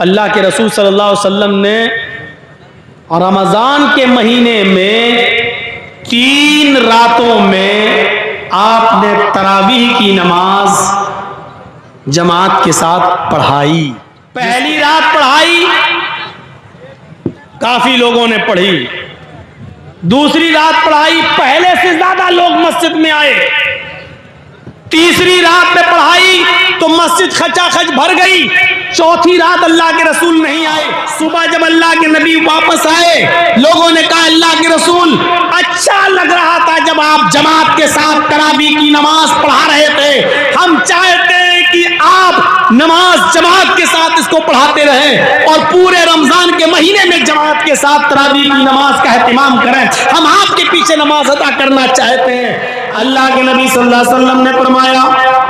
अल्लाह के रसूल सल्लल्लाहु अलैहि वसल्लम ने रमज़ान के महीने में 3 रातों में आपने तरावीह की नमाज जमात के साथ पढ़ाई। पहली रात पढ़ाई, काफी लोगों ने पढ़ी। दूसरी रात पढ़ाई, पहले से ज्यादा लोग मस्जिद में आए। तीसरी रात में पढ़ाई तो मस्जिद खचाखच भर गई। चौथी रात अल्लाह के रसूल नहीं आए। सुबह जब अल्लाह के नबी वापस आए, लोगों ने कहा अल्लाह के रसूल, अच्छा लग रहा था जब आप जमात के साथ तरावीह की नमाज पढ़ा रहे थे। हम चाहते हैं कि आप नमाज जमात के साथ इसको पढ़ाते रहें और पूरे रमजान के महीने में जमात के साथ तरावीह की नमाज का एहतिमाम करें। हम आपके पीछे नमाज अदा करना चाहते हैं। अल्लाह के नबी सल्लल्लाहु अलैहि वसल्लम ने फरमाया,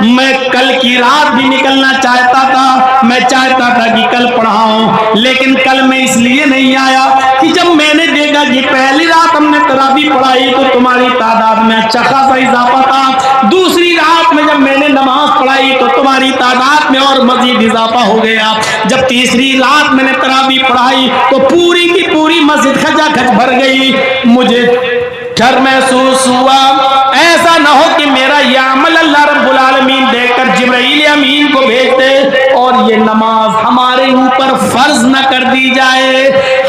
मैं कल की रात भी निकलना चाहता था, मैं चाहता था कि कल पढ़ाऊं, लेकिन कल मैं इसलिए नहीं आया कि जब मैंने देखा कि पहली रात हमने तरावीह पढ़ाई तो तुम्हारी तादाद में अच्छा खासा इजाफा था। दूसरी रात में जब मैंने नमाज पढ़ाई तो तुम्हारी तादाद में और मजीद इजाफा हो गया। जब तीसरी रात मैंने तरावीह पढ़ाई तो पूरी की पूरी मस्जिद खचाखच भर गई। मुझे डर महसूस हुआ, ऐसा ना हो कि मेरा ये अमल अल्लाह रब्बुल आलमीन देखकर जिब्राइल अमीन को भेज दे और ये नमाज हमारे ऊपर फर्ज न कर दी जाए,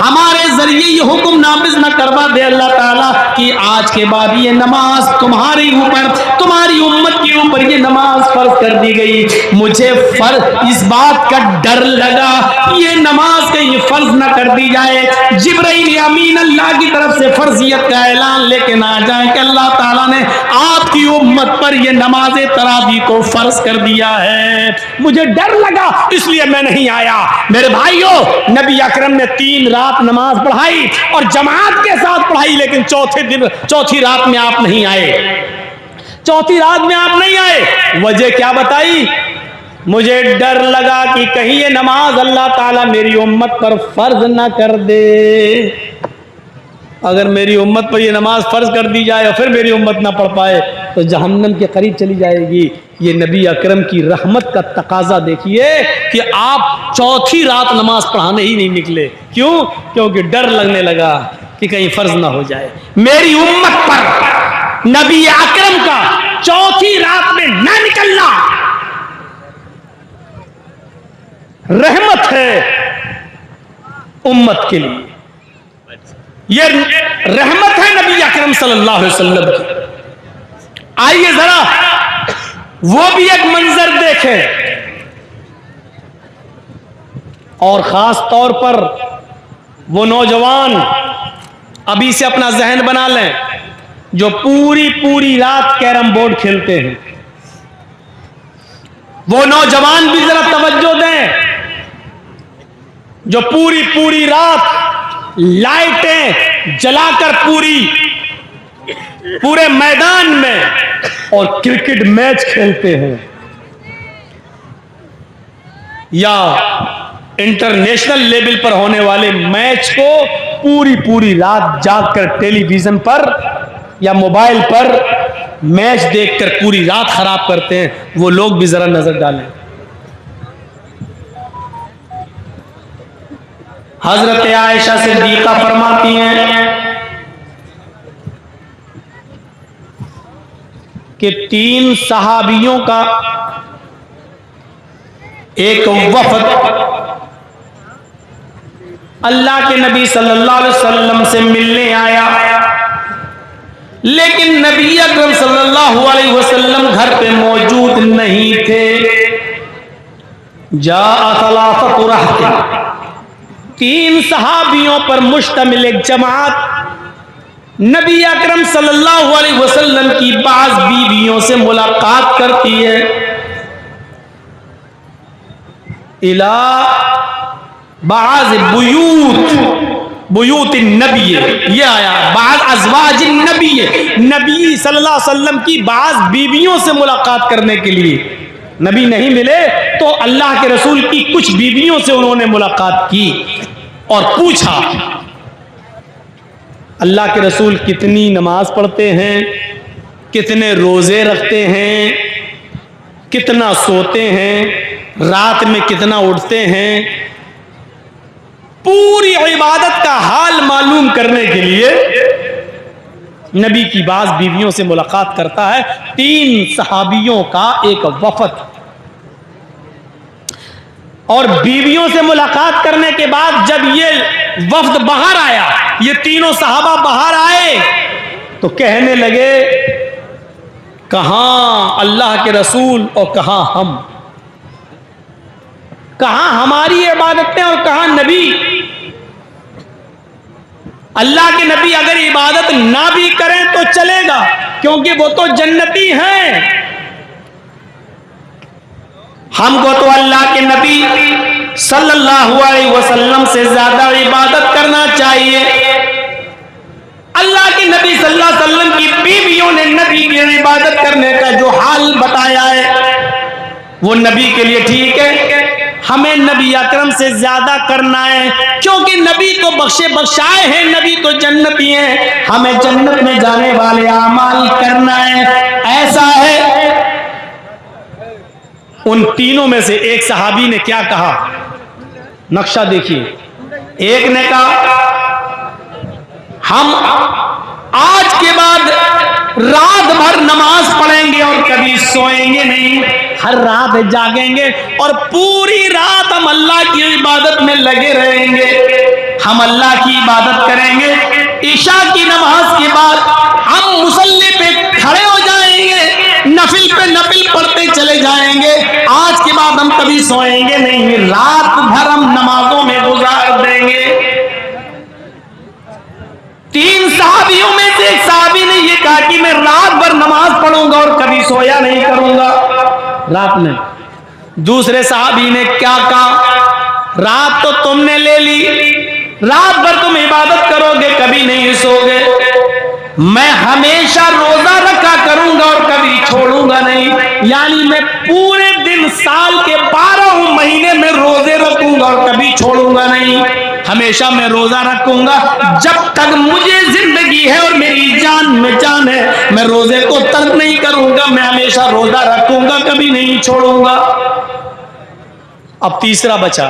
हमारे जरिए ये हुक्म नाफिज न करवा दे अल्लाह ताला कि आज के बाद ये नमाज तुम्हारे ऊपर, तुम्हारी उम्मत के ऊपर ये नमाज फर्ज कर दी गई। मुझे फर्ज इस बात का डर लगा ये नमाज कहीं फर्ज न कर दी जाए, जिब्राइल अमीन अल्लाह की तरफ से फर्जियत का ऐलान लेके ना आ जाए कि अल्लाह ताला ने आपकी उम्मत पर ये नमाज तरावीह को फर्ज कर दिया है। मुझे डर लगा, इसलिए मैं नहीं आया। मेरे भाइयों, नबी अकरम ने 3 रात नमाज पढ़ाई और जमात के साथ पढ़ाई, लेकिन चौथी रात में आप नहीं आए। चौथी रात में आप नहीं आए, वजह क्या बताई? मुझे डर लगा कि कहीं ये नमाज अल्लाह ताला मेरी उम्मत पर फर्ज ना कर दे। अगर मेरी उम्मत पर यह नमाज फर्ज कर दी जाए और फिर मेरी उम्मत ना पढ़ पाए तो जहन्नम के करीब चली जाएगी। ये नबी अकरम की रहमत का तकाजा देखिए कि आप चौथी रात नमाज पढ़ाने ही नहीं निकले। क्यों? क्योंकि डर लगने लगा कि कहीं फर्ज ना हो जाए। मेरी उम्मत पर नबी अकरम का चौथी रात में ना निकलना रहमत है उम्मत के लिए। ये रहमत है नबी अकरम सल्लल्लाहु अलैहि वसल्लम की। आइए जरा वो भी एक मंजर देखें और खास तौर पर वो नौजवान अभी से अपना जहन बना लें जो पूरी रात कैरम बोर्ड खेलते हैं। वो नौजवान भी जरा तवज्जो दें जो पूरी रात लाइटें जलाकर पूरे मैदान में और क्रिकेट मैच खेलते हैं या इंटरनेशनल लेवल पर होने वाले मैच को पूरी रात जागकर टेलीविजन पर या मोबाइल पर मैच देखकर पूरी रात खराब करते हैं। वो लोग भी जरा नजर डालें। हजरत आयशा सिद्दीका फरमाती हैं कि 3 सहाबियों का एक वफद अल्लाह के नबी सल्लल्लाहु अलैहि वसल्लम से मिलने आया, लेकिन नबी अकरम सल्लल्लाहु अलैहि वसल्लम घर पे मौजूद नहीं थे। जा सलासतु रहते, 3 सहाबियों पर मुश्तमिल एक जमात नबी अकरम सल्लल्लाहु अलैहि वसल्लम की बाज़ बीवियों से मुलाकात करती है। इला बाज़ बुयूत नबी, ये आया बाज़ अज़वाज नबी, नबी सल्लल्लाहु अलैहि वसल्लम की बाज़ बीवियों से मुलाकात करने के लिए नबी नहीं मिले तो अल्लाह के रसूल की कुछ बीवियों से उन्होंने मुलाकात की और पूछा अल्लाह के रसूल कितनी नमाज पढ़ते हैं, कितने रोजे रखते हैं, कितना सोते हैं, रात में कितना उठते हैं, पूरी इबादत का हाल मालूम करने के लिए नबी की बाज बीवियों से मुलाकात करता है। 3 सहाबियों का एक वफद, और बीवियों से मुलाकात करने के बाद जब ये वफद बाहर आया, ये तीनों सहाबा बाहर आए तो कहने लगे, कहां अल्लाह के रसूल और कहां हम, कहां हमारी इबादतें और कहां नबी। अल्लाह के नबी अगर इबादत ना भी करें तो चलेगा, क्योंकि वो तो जन्नती हैं। हमको तो अल्लाह के नबी सल्लल्लाहु अलैहि वसल्लम से ज्यादा इबादत करना चाहिए। अल्लाह के नबी सल्लल्लाहु अलैहि वसल्लम की बीवियों ने नबी की इबादत करने का जो हाल बताया है वो नबी के लिए ठीक है। हमें नबी अकरम से ज्यादा करना है, क्योंकि नबी तो बख्शे बख्शाए हैं, नबी तो जन्नती हैं। हमें जन्नत में जाने वाले अमाल करना है। ऐसा है, उन तीनों में से एक सहाबी ने क्या कहा, नक्शा देखिए। एक ने कहा, हम आज के बाद रात भर नमाज पढ़ेंगे और कभी सोएंगे नहीं, हर रात जागेंगे और पूरी रात हम अल्लाह की इबादत में लगे रहेंगे। हम अल्लाह की इबादत करेंगे, ईशा की नमाज के बाद हम मुसल्ले पे खड़े हो जाएंगे, नफिल पे नफिल पढ़ते चले जाएंगे। आज के बाद हम कभी सोएंगे नहीं, रात भर हम नमाजों में गुजार देंगे। 3 सहाबियों में से एक सहाबी ने यह कहा कि मैं रात भर नमाज पढ़ूंगा और कभी सोया नहीं करूंगा रात में। दूसरे सहाबी ने क्या कहा, रात तो तुमने ले ली, रात भर तुम इबादत करोगे, कभी नहीं सोगे। मैं हमेशा रोजा रखा करूंगा और कभी छोड़ूंगा नहीं, यानी मैं पूरे दिन साल के 12 महीने में रोजे रखूंगा और कभी छोड़ूंगा नहीं। हमेशा मैं रोजा रखूंगा, जब तक मुझे जिंदगी है और मेरी जान में जान है, मैं रोजे को तर्क नहीं करूंगा। मैं हमेशा रोजा रखूंगा, कभी नहीं छोड़ूंगा। अब तीसरा बचा।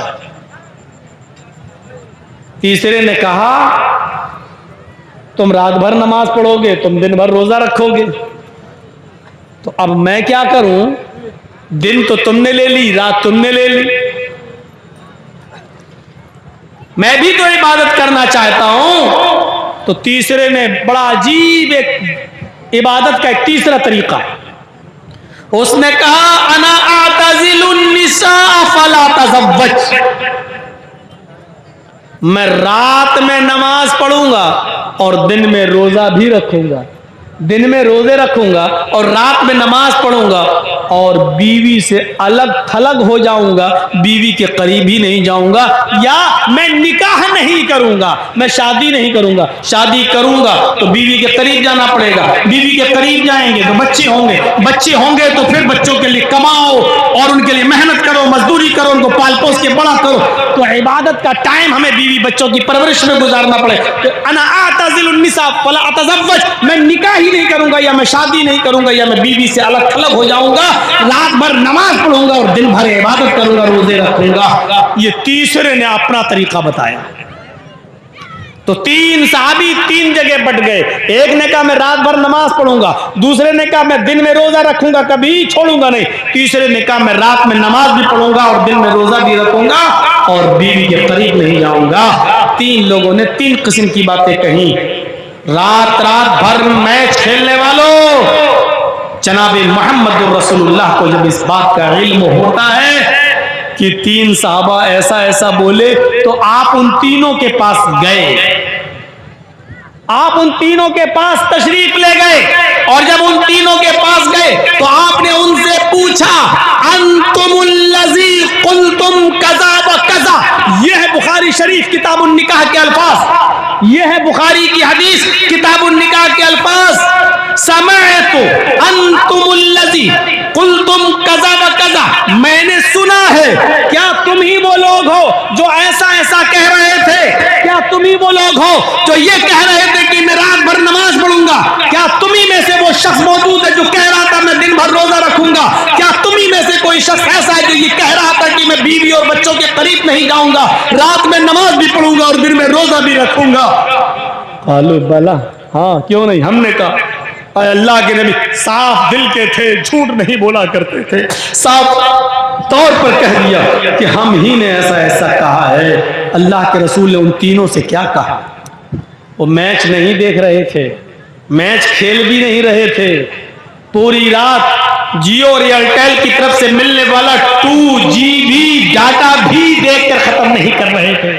तीसरे ने कहा, तुम रात भर नमाज पढ़ोगे, तुम दिन भर रोजा रखोगे, तो अब मैं क्या करूं? दिन तो तुमने ले ली, रात तुमने ले ली, मैं भी तो इबादत करना चाहता हूं। तो तीसरे ने बड़ा अजीब एक इबादत का एक तीसरा तरीका, उसने कहा, अना आतज़िलुन निसा फला तज़व्वज, मैं रात में नमाज पढ़ूंगा और दिन में रोजा भी रखूंगा, दिन में रोजे रखूंगा और रात में नमाज पढ़ूंगा और बीवी से अलग थलग हो जाऊंगा, बीवी के करीब ही नहीं जाऊंगा, या मैं निकाह नहीं करूंगा, मैं शादी नहीं करूंगा। शादी करूंगा तो बीवी के करीब जाना पड़ेगा, बीवी के करीब जाएंगे तो बच्चे होंगे, बच्चे होंगे तो फिर बच्चों के लिए कमाओ और उनके लिए मेहनत करो, मजदूरी करो, उनको पाल पोस के बड़ा करो। तो इबादत का टाइम हमें बीवी बच्चों की परवरिश में गुजारना पड़े। तो अना आतज़िलुन निसा फला अतज़व्वज, मैं निकाह ही नहीं करूंगा, या मैं शादी नहीं करूंगा, या मैं बीवी से अलग थलग हो जाऊंगा, रात भर नमाज पढ़ूंगा और दिन भर इबादत करूंगा, रोजे रखूंगा। ये तीसरे ने अपना तरीका बताया। तो 3 सहाबी 3 जगह बट गए। एक ने कहा मैं रात भर नमाज पढ़ूंगा, दूसरे ने कहा मैं दिन में रोजा रखूंगा, कभी छोड़ूंगा नहीं, तीसरे ने कहा मैं रात में नमाज भी पढ़ूंगा और दिन में रोजा भी रखूंगा और बीवी के करीब नहीं जाऊंगा। 3 लोगों ने 3 किस्म की बातें कही। रात रात भर मैच खेलने वालों, जनाब मोहम्मद रसूलुल्लाह को जब इस बात का इल्म होता है कि 3 साहबा ऐसा ऐसा बोले, तो आप उन तीनों के पास गए, आप उन तीनों के पास तशरीफ ले गए, और जब उन तीनों के पास गए तो आपने उनसे पूछा, अंतुमुल्लज़ी कुल्तुम कज़ा व कज़ा। यह है बुखारी शरीफ किताबुन निकाह के अल्फाज, यह है बुखारी की हदीस किताबुन निकाह के अल्फाज। समअतु अंतुमुल्लज़ी कुल्तुम कज़ा व कज़ा, मैंने सुना है। क्या तुम ही वो लोग हो जो ऐसा ऐसा कह रहे थे? क्या तुम ही वो लोग हो जो ये कह रहे थे कि मैं रात भर नमाज पढ़ूंगा? क्या तुम ही में से वो शख्स मौजूद है जो कह रहा था मैं दिन भर रोजा रखूंगा? क्या तुम ही में से कोई शख्स ऐसा है जो ये कह रहा था कि मैं बीवी और बच्चों के करीब नहीं जाऊंगा, रात में नमाज भी पढ़ूंगा और दिन में रोजा भी रखूंगा? कालू बला, हाँ क्यों नहीं, हमने कहा। अल्लाह के नबी साफ दिल के थे, झूठ नहीं बोला करते थे, साफ तौर पर कह दिया कि हम ही ने ऐसा ऐसा कहा है। अल्लाह के रसूल ने उन तीनों से क्या कहा? वो मैच नहीं देख रहे थे, मैच खेल भी नहीं रहे थे, पूरी रात जियो और एयरटेल की तरफ से मिलने वाला 2GB डाटा भी देखकर खत्म नहीं कर रहे थे,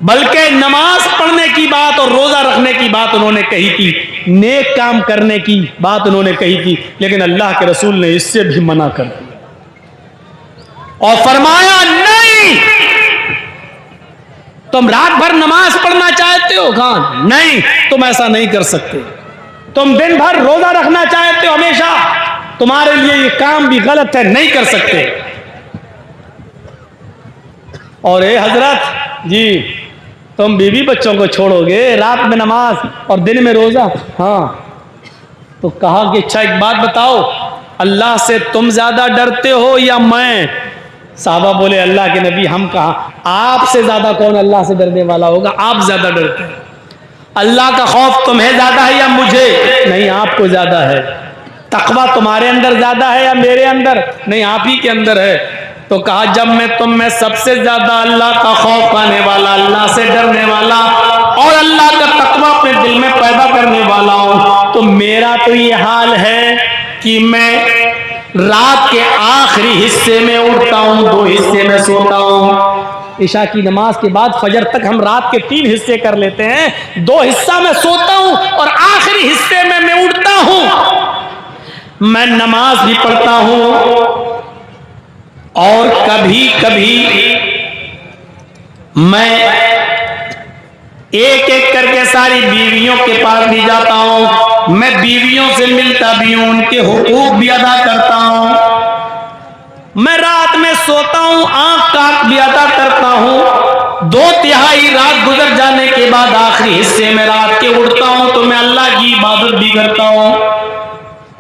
बल्कि नमाज पढ़ने की बात और रोजा रखने की बात उन्होंने कही थी, नेक काम करने की बात उन्होंने कही थी। लेकिन अल्लाह के रसूल ने इससे भी मना कर दिया और फरमाया नहीं, तुम रात भर नमाज पढ़ना चाहते हो? कहा नहीं, तुम ऐसा नहीं कर सकते। तुम दिन भर रोजा रखना चाहते हो हमेशा, तुम्हारे लिए ये काम भी गलत है, नहीं कर सकते। और ए हजरत जी, तुम बीवी बच्चों को छोड़ोगे, रात में नमाज और दिन में रोजा? हाँ। तो कहा कि अच्छा एक बात बताओ, अल्लाह से तुम ज्यादा डरते हो या मैं? साहबा बोले अल्लाह के नबी हम कहा, आपसे ज्यादा कौन अल्लाह से डरने वाला होगा? आप ज्यादा डरते हैं। अल्लाह का खौफ तुम्हें ज्यादा है या मुझे? नहीं, आपको ज्यादा है। तकवा तुम्हारे अंदर ज्यादा है या मेरे अंदर? नहीं, आप ही के अंदर है। तो कहा जब मैं तुम में सबसे ज्यादा अल्लाह का खौफ खाने वाला, अल्लाह से डरने वाला और अल्लाह का तकवा अपने दिल में पैदा करने वाला हूं, तो मेरा तो ये हाल है कि मैं रात के आखिरी हिस्से में उठता हूं, 2 हिस्से में सोता हूं। इशा की नमाज के बाद फजर तक हम रात के 3 हिस्से कर लेते हैं, 2 हिस्सा में सोता हूं और आखिरी हिस्से में मैं उठता हूं। मैं नमाज भी पढ़ता हूं और कभी कभी मैं एक एक करके सारी बीवियों के पास भी जाता हूं, मैं बीवियों से मिलता भी हूं, उनके हुकूक भी अदा करता हूं। मैं रात में सोता हूं, आंख काट भी अदा करता हूं। 2/3 रात गुजर जाने के बाद आखिरी हिस्से में रात के उठता हूं तो मैं अल्लाह की इबादत भी करता हूं।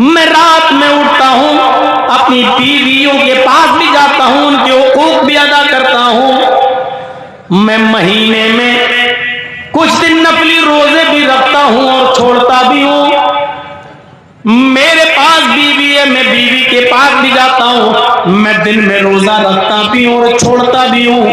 मैं रात में उठता हूं, अपनी बीवियों के पास भी जाता हूं, उनके हुकूक भी अदा करता हूं। मैं महीने में कुछ दिन नफली रोजे भी रखता हूं और छोड़ता भी हूं। मेरे पास बीवी है, मैं बीवी के पास भी जाता हूं। मैं दिन में रोजा रखता भी हूं और छोड़ता भी हूं।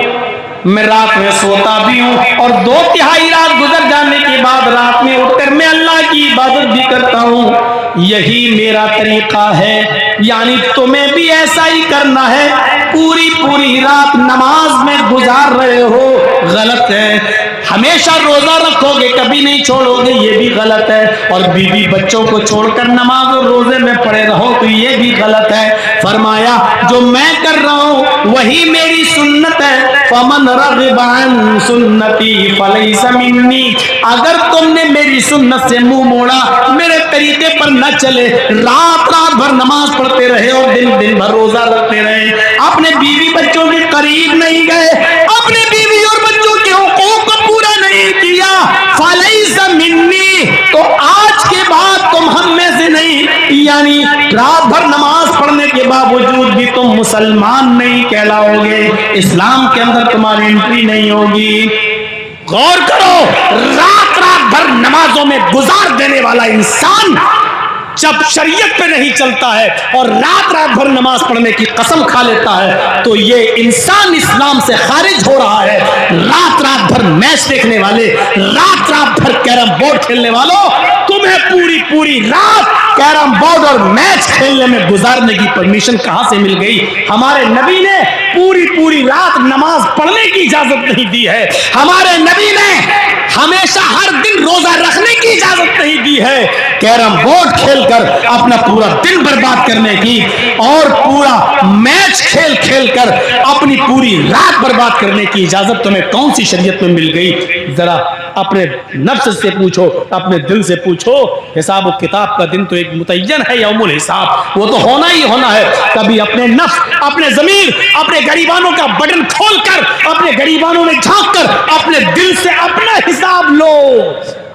मैं रात में सोता भी हूं और 2/3 रात गुजर जाने के बाद रात में उठकर मैं अल्लाह की इबादत भी करता हूं। यही मेरा तरीका है। यानी तुम्हें भी ऐसा ही करना है। पूरी पूरी रात नमाज में गुजार रहे हो, गलत है। हमेशा रोजा रखोगे, कभी नहीं छोड़ोगे, ये भी गलत है। और बीवी बच्चों को छोड़कर नमाज और रोजे में पड़े रहो तो ये भी गलत है। फरमाया जो मैं कर रहा हूं वही मेरी सुन्नत है। फमन रग़िब अन सुन्नती फलैसा मिन्नी। अगर तुमने मेरी सुन्नत से मुंह मोड़ा, मेरे तरीके पर न चले, रात रात भर नमाज पढ़ते रहे और दिन दिन भर रोजा रखते रहे, अपने बीवी बच्चों के करीब नहीं गए, अपने बीवी और बच्चों के हुकूक को पूरा नहीं किया, फलैसा मिन्नी, तो आज के बाद तुम हम में से नहीं। यानी रात भर नमाज पढ़ने के बावजूद भी तुम मुसलमान नहीं कहलाओगे, इस्लाम के अंदर तुम्हारी एंट्री नहीं होगी। गौर करो, रात रात भर नमाजों में गुजार देने वाला इंसान जब शरीयत पे नहीं चलता है और रात रात भर नमाज पढ़ने की कसम खा लेता है तो ये इंसान इस्लाम से खारिज हो रहा है। रात रात भर मैच देखने वाले, रात रात भर कैरम बोर्ड खेलने वालों, तुम्हें पूरी पूरी रात कैरम बोर्ड और मैच खेलने में गुजारने की परमिशन कहां से मिल गई? हमारे नबी ने पूरी पूरी रात नमाज पढ़ने की इजाजत नहीं दी है। हमारे नबी ने हमेशा हर दिन रोजा रखने की इजाजत नहीं दी है। कैरम बोर्ड खेलकर अपना पूरा दिन बर्बाद करने की और पूरा मैच खेल खेल कर अपनी पूरी रात बर्बाद करने की इजाजत तुम्हें कौन सी शरीयत में मिल गई? जरा अपने नफ्स से पूछो, अपने दिल से पूछो। हिसाब किताब का दिन तो एक मुतय्यन है, यौमुल हिसाब, वो तो होना ही होना है। कभी अपने नफ्स, अपने ज़मीर, अपने गरीबानों का बटन खोलकर, अपने गरीबानों में झांक कर अपने दिल से अपना हिसाब लो,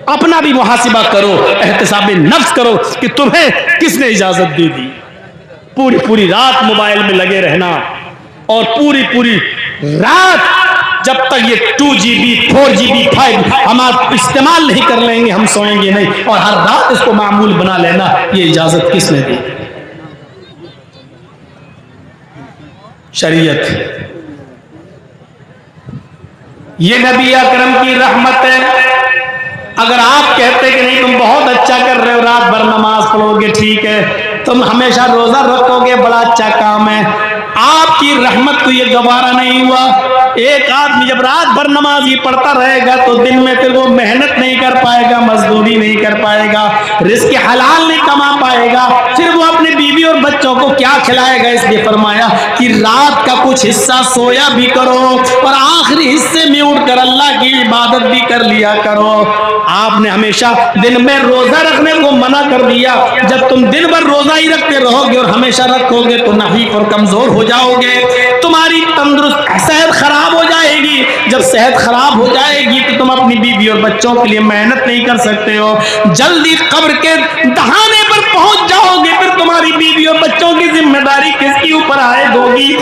अपना भी मुहासिबा करो, एहतिसाब नफ्स करो कि तुम्हें किसने इजाजत दे दी। पूरी पूरी रात मोबाइल में लगे रहना और पूरी पूरी रात जब तक ये 2GB 4GB 5 हम आप इस्तेमाल नहीं कर लेंगे हम सोएंगे नहीं, और हर रात इसको मामूल बना लेना, ये इजाजत किसने दी? शरीयत। ये नबी अकरम की रहमत है। अगर आप कहते कि नहीं तुम बहुत अच्छा कर रहे हो, रात भर नमाज पढ़ोगे, ठीक है, तुम हमेशा रोजा रखोगे, बड़ा अच्छा काम है, आपकी रहमत को ये गवारा नहीं हुआ। एक आदमी जब रात भर नमाज ही पढ़ता रहेगा तो दिन में फिर वो मेहनत नहीं कर पाएगा, मजदूरी नहीं कर पाएगा, रिस्क हलाल नहीं कमा पाएगा, फिर वो अपने बीवी और बच्चों को क्या खिलाएगा? इसलिए फरमाया कि रात का कुछ हिस्सा सोया भी करो और आखिरी हिस्से में उठकर अल्लाह की इबादत भी कर लिया करो। आपने हमेशा दिन में रोजा रखने को मना कर दिया। जब तुम दिन भर रोजा ही रखते रहोगे और हमेशा रखोगे तो नाहीफ और कमजोर हो जाओगे, तुम्हारी तंदुरुस्त सेहत खराब हो जाएगी। जब सेहत खराब हो जाएगी तो तुम अपनी बीवी और बच्चों के लिए मेहनत नहीं कर सकते हो, जल्दी कब्र के दहाने पर पहुंच जाओगे, फिर तुम्हारी बीवी और बच्चों की जिम्मेदारी किसके ऊपर आयद होगी?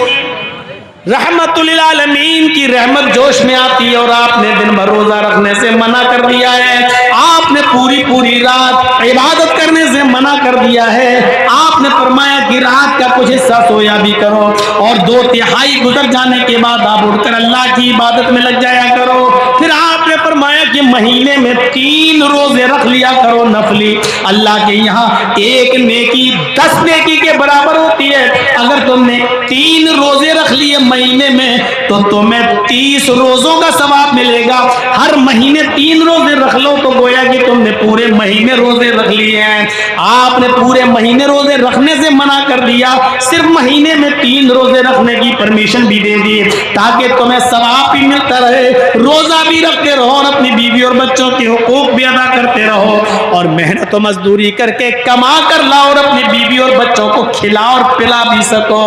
रहमतुल लिल आलमीन की रहमत जोश में आती है और आपने दिन भर रोजा रखने से मना कर दिया है, आपने पूरी पूरी रात इबादत करने से मना कर दिया है। आपने फरमाया कि रात का कुछ हिस्सा सोया भी करो और 2/3 गुजर जाने के बाद आप उठकर अल्लाह की इबादत में लग जाया करो। फिर आपने फरमाया कि महीने में 3 रोजे रख लिया करो नफली, अल्लाह के यहाँ एक नेकी 10 नेकी के बराबर होती है। अगर तुमने 3 रोजे रख लिए महीने में तो तुम्हें 30 रोजों का सवाब मिलेगा। हर महीने 3 रोजे रख लो तो गोया कि तुमने पूरे महीने रोजे रख लिए हैं। आपने पूरे महीने रोजे रखने से मना कर दिया, सिर्फ महीने में 3 रोजे रखने की परमिशन भी दे दी ताकि तुम्हें सवाब भी मिलता रहे, रोजा भी रखते रहो और अपनी बीवी और बच्चों के हुकूक भी अदा करते रहो और मेहनत और मजदूरी करके कमा कर लाओ और अपनी बीवी और बच्चों को खिला और पिला भी सको।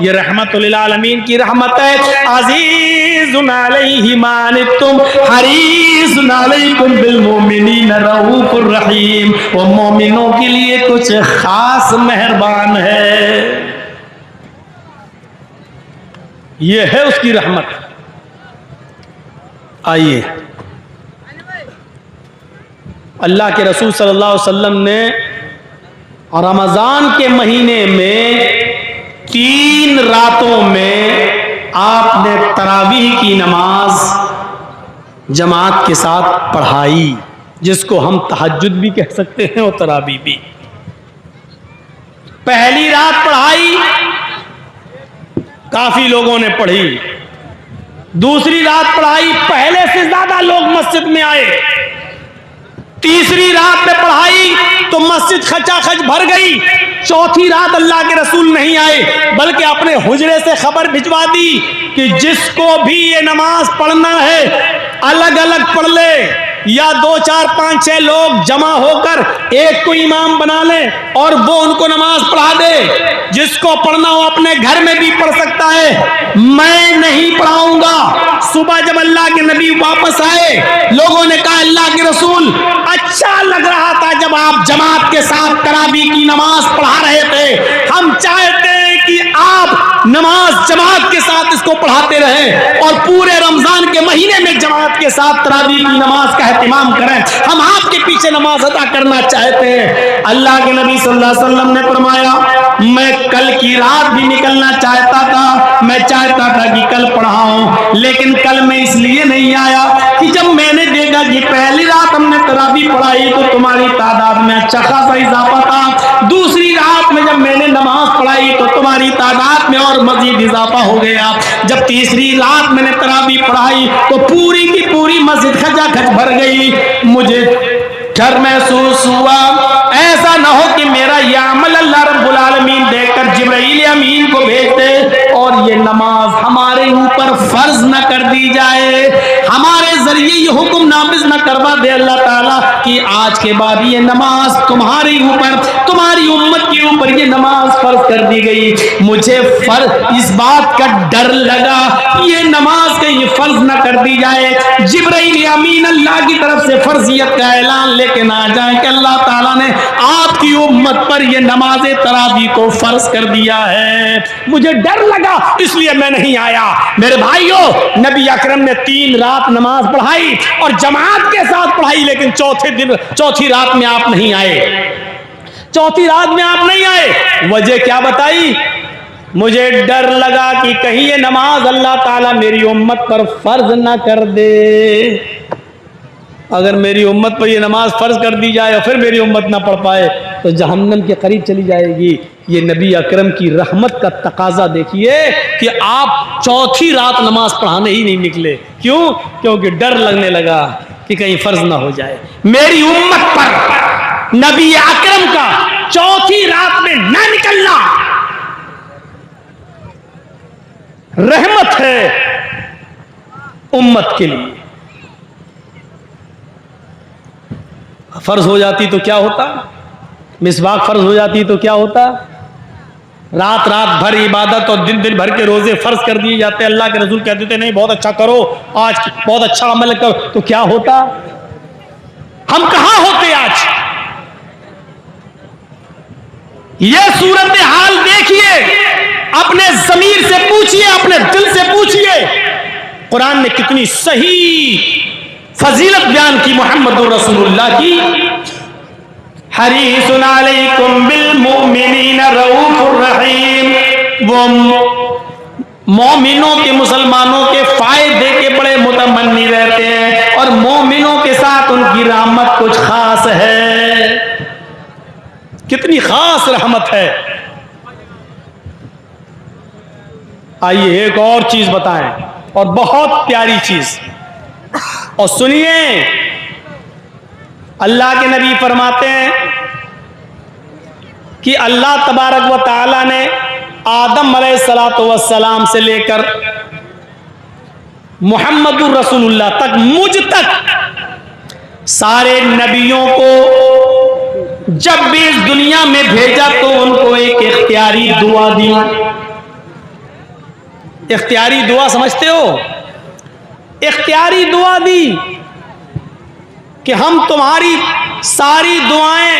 ये रहमतुल लिल आलमीन की रहमत है। अज़ीज़ुन अलैहि मा अनित्तुम हरीसुन अलैकुम बिल मुमिनीन रऊफुर रहीम, वो मोमिनों के लिए कुछ खास मेहरबान है। ये है उसकी रहमत। आइए, अल्लाह के रसूल सल्लल्लाहु अलैहि वसल्लम ने रमजान के महीने में 3 रातों में आपने तरावीह की नमाज जमात के साथ पढ़ाई, जिसको हम तहज्जुद भी कह सकते हैं और तरावीह भी। पहली रात पढ़ाई, काफी लोगों ने पढ़ी। दूसरी रात पढ़ाई, पहले से ज्यादा लोग मस्जिद में आए। तीसरी रात में पढ़ाई तो मस्जिद खचाखच भर गई। चौथी रात अल्लाह के रसूल नहीं आए बल्कि अपने हुजरे से खबर भिजवा दी कि जिसको भी ये नमाज पढ़ना है अलग अलग पढ़ ले, या 2, 4, 5, 6 लोग जमा होकर एक को इमाम बना ले और वो उनको नमाज पढ़ा दे। जिसको पढ़ना हो अपने घर में भी पढ़ सकता है, मैं नहीं पढ़ाऊंगा। सुबह जब अल्लाह के नबी वापस आए, लोगों ने कहा अल्लाह के रसूल अच्छा लग रहा था जब आप जमात के साथ तरावीह की नमाज पढ़ा रहे थे, हम चाहते हैं कि आप नमाज जमात के साथ इसको पढ़ाते रहे और पूरे रमजान के महीने में जमात के साथ तरावीह की नमाज का एहतिमाम करें, हम आपके पीछे नमाज अदा करना चाहते हैं। अल्लाह के नबी सल्लल्लाहु अलैहि वसल्लम ने फरमाया, मैं कल की रात भी निकलना चाहता था, मैं चाहता था कि कल पढ़ाऊं, लेकिन कल मैं इसलिए नहीं आया कि जब मैंने देखा कि पहली रात हमने तरावीह पढ़ाई तो तुम्हारी तादाद में अच्छा खासा इजाफा था, दूसरी रात में जब मैंने नमाज पढ़ाई तो तुम्हारी तादाद में और मजीद इजाफा हो गया, जब तीसरी रात मैंने तरावीह पढ़ाई तो पूरी की पूरी मस्जिद खचाखच भर गई। मुझे डर महसूस हुआ ऐसा ना हो कि मेरा यह अमल अल्लाह रब्बुल आलमीन देखकर जिब्राइल अमीन को भेज दे और और ये नमाज हमारे ऊपर फर्ज न कर दी जाए, हमारे जरिए ये हुक्म नाफिज न करवा दे अल्लाह ताला कि आज के बाद ये नमाज तुम्हारे ऊपर, तुम्हारी उम्मत के ऊपर ये नमाज फर्ज कर दी गई। मुझे फर्ज इस बात का डर लगा ये नमाज कहीं फर्ज न कर दी जाए, जिब्राइल अमीन अल्लाह की तरफ से फर्जियत का ऐलान लेके ना आ जाए कि अल्लाह ताला ने आपकी उम्मत पर ये नमाज तरावी को फर्ज कर दिया है। मुझे डर लगा इसलिए मैं नहीं आया। मेरे भाइयों, नबी अकरम ने 3 रात नमाज पढ़ाई और जमात के साथ पढ़ाई, लेकिन चौथी रात में आप नहीं आए। चौथी रात में आप नहीं आए, वजह क्या बताई? मुझे डर लगा कि कहीं ये नमाज अल्लाह ताला मेरी उम्मत पर फर्ज ना कर दे। अगर मेरी उम्मत पर ये नमाज फर्ज कर दी जाए और फिर मेरी उम्मत ना पढ़ पाए तो जहन्नम के करीब चली जाएगी। ये नबी अकरम की रहमत का तकाजा देखिए कि आप चौथी रात नमाज पढ़ाने ही नहीं निकले। क्यों? क्योंकि डर लगने लगा कि कहीं फर्ज ना हो जाए। मेरी उम्मत पर नबी अकरम का चौथी रात में ना निकलना रहमत है उम्मत के लिए। फर्ज हो जाती तो क्या होता? मिसवाक फर्ज हो जाती तो क्या होता? रात रात भर इबादत और दिन दिन भर के रोजे फर्ज कर दिए जाते। अल्लाह के रसूल कहते थे नहीं बहुत अच्छा करो, आज बहुत अच्छा अमल करो, तो क्या होता? हम कहां होते आज? ये सूरत हाल देखिए, अपने ज़मीर से पूछिए, अपने दिल से पूछिए, कुरान ने कितनी सही फजीलत बयान की मोहम्मदुर रसूलुल्लाह की। हरीसुन अलैकुम बिल मुमिनीना रऊफुर रहीम। वो मोमिनों के, मुसलमानों के फायदे के बड़े मुतमन्नी रहते हैं और मोमिनों के साथ उनकी रहमत कुछ खास है। कितनी खास रहमत है। आइए एक और चीज बताएं, और बहुत प्यारी चीज, और सुनिए। अल्लाह के नबी फरमाते हैं कि अल्लाह तबारक व तआला ने आदम अलैहिस्सलातु वस्सलाम से लेकर मुहम्मदुर रसूलुल्लाह तक, मुझ तक सारे नबियों को जब भी इस दुनिया में भेजा तो उनको एक इख्तियारी दुआ दी। इख्तियारी दुआ समझते हो? इख्तियारी दुआ दी कि हम तुम्हारी सारी दुआएं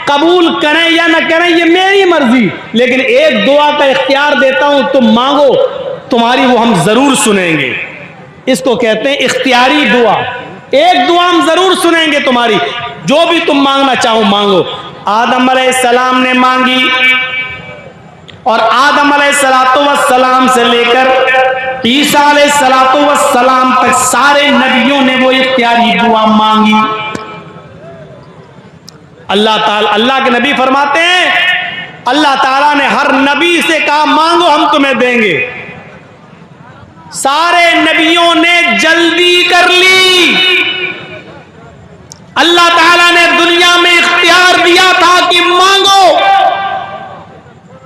कबूल करें या ना करें ये मेरी मर्जी, लेकिन एक दुआ का इख्तियार देता हूं, तुम मांगो, तुम्हारी वो हम जरूर सुनेंगे। इसको कहते हैं इख्तियारी दुआ। एक दुआ हम जरूर सुनेंगे तुम्हारी, जो भी तुम मांगना चाहो मांगो। आदम अलैहिस्सलाम ने मांगी और आदम अलैहिस्सलातु वस्सलाम से लेकर ईसा अलैहिस्सलातु वस्सलाम तक सारे नबियों ने वो इख्तियारी दुआ मांगी। अल्लाह के नबी फरमाते हैं अल्लाह ताला ने हर नबी से कहा मांगो हम तुम्हें देंगे। सारे नबियों ने जल्दी कर ली। अल्लाह ताला ने दुनिया में इख्तियार दिया था कि मांगो,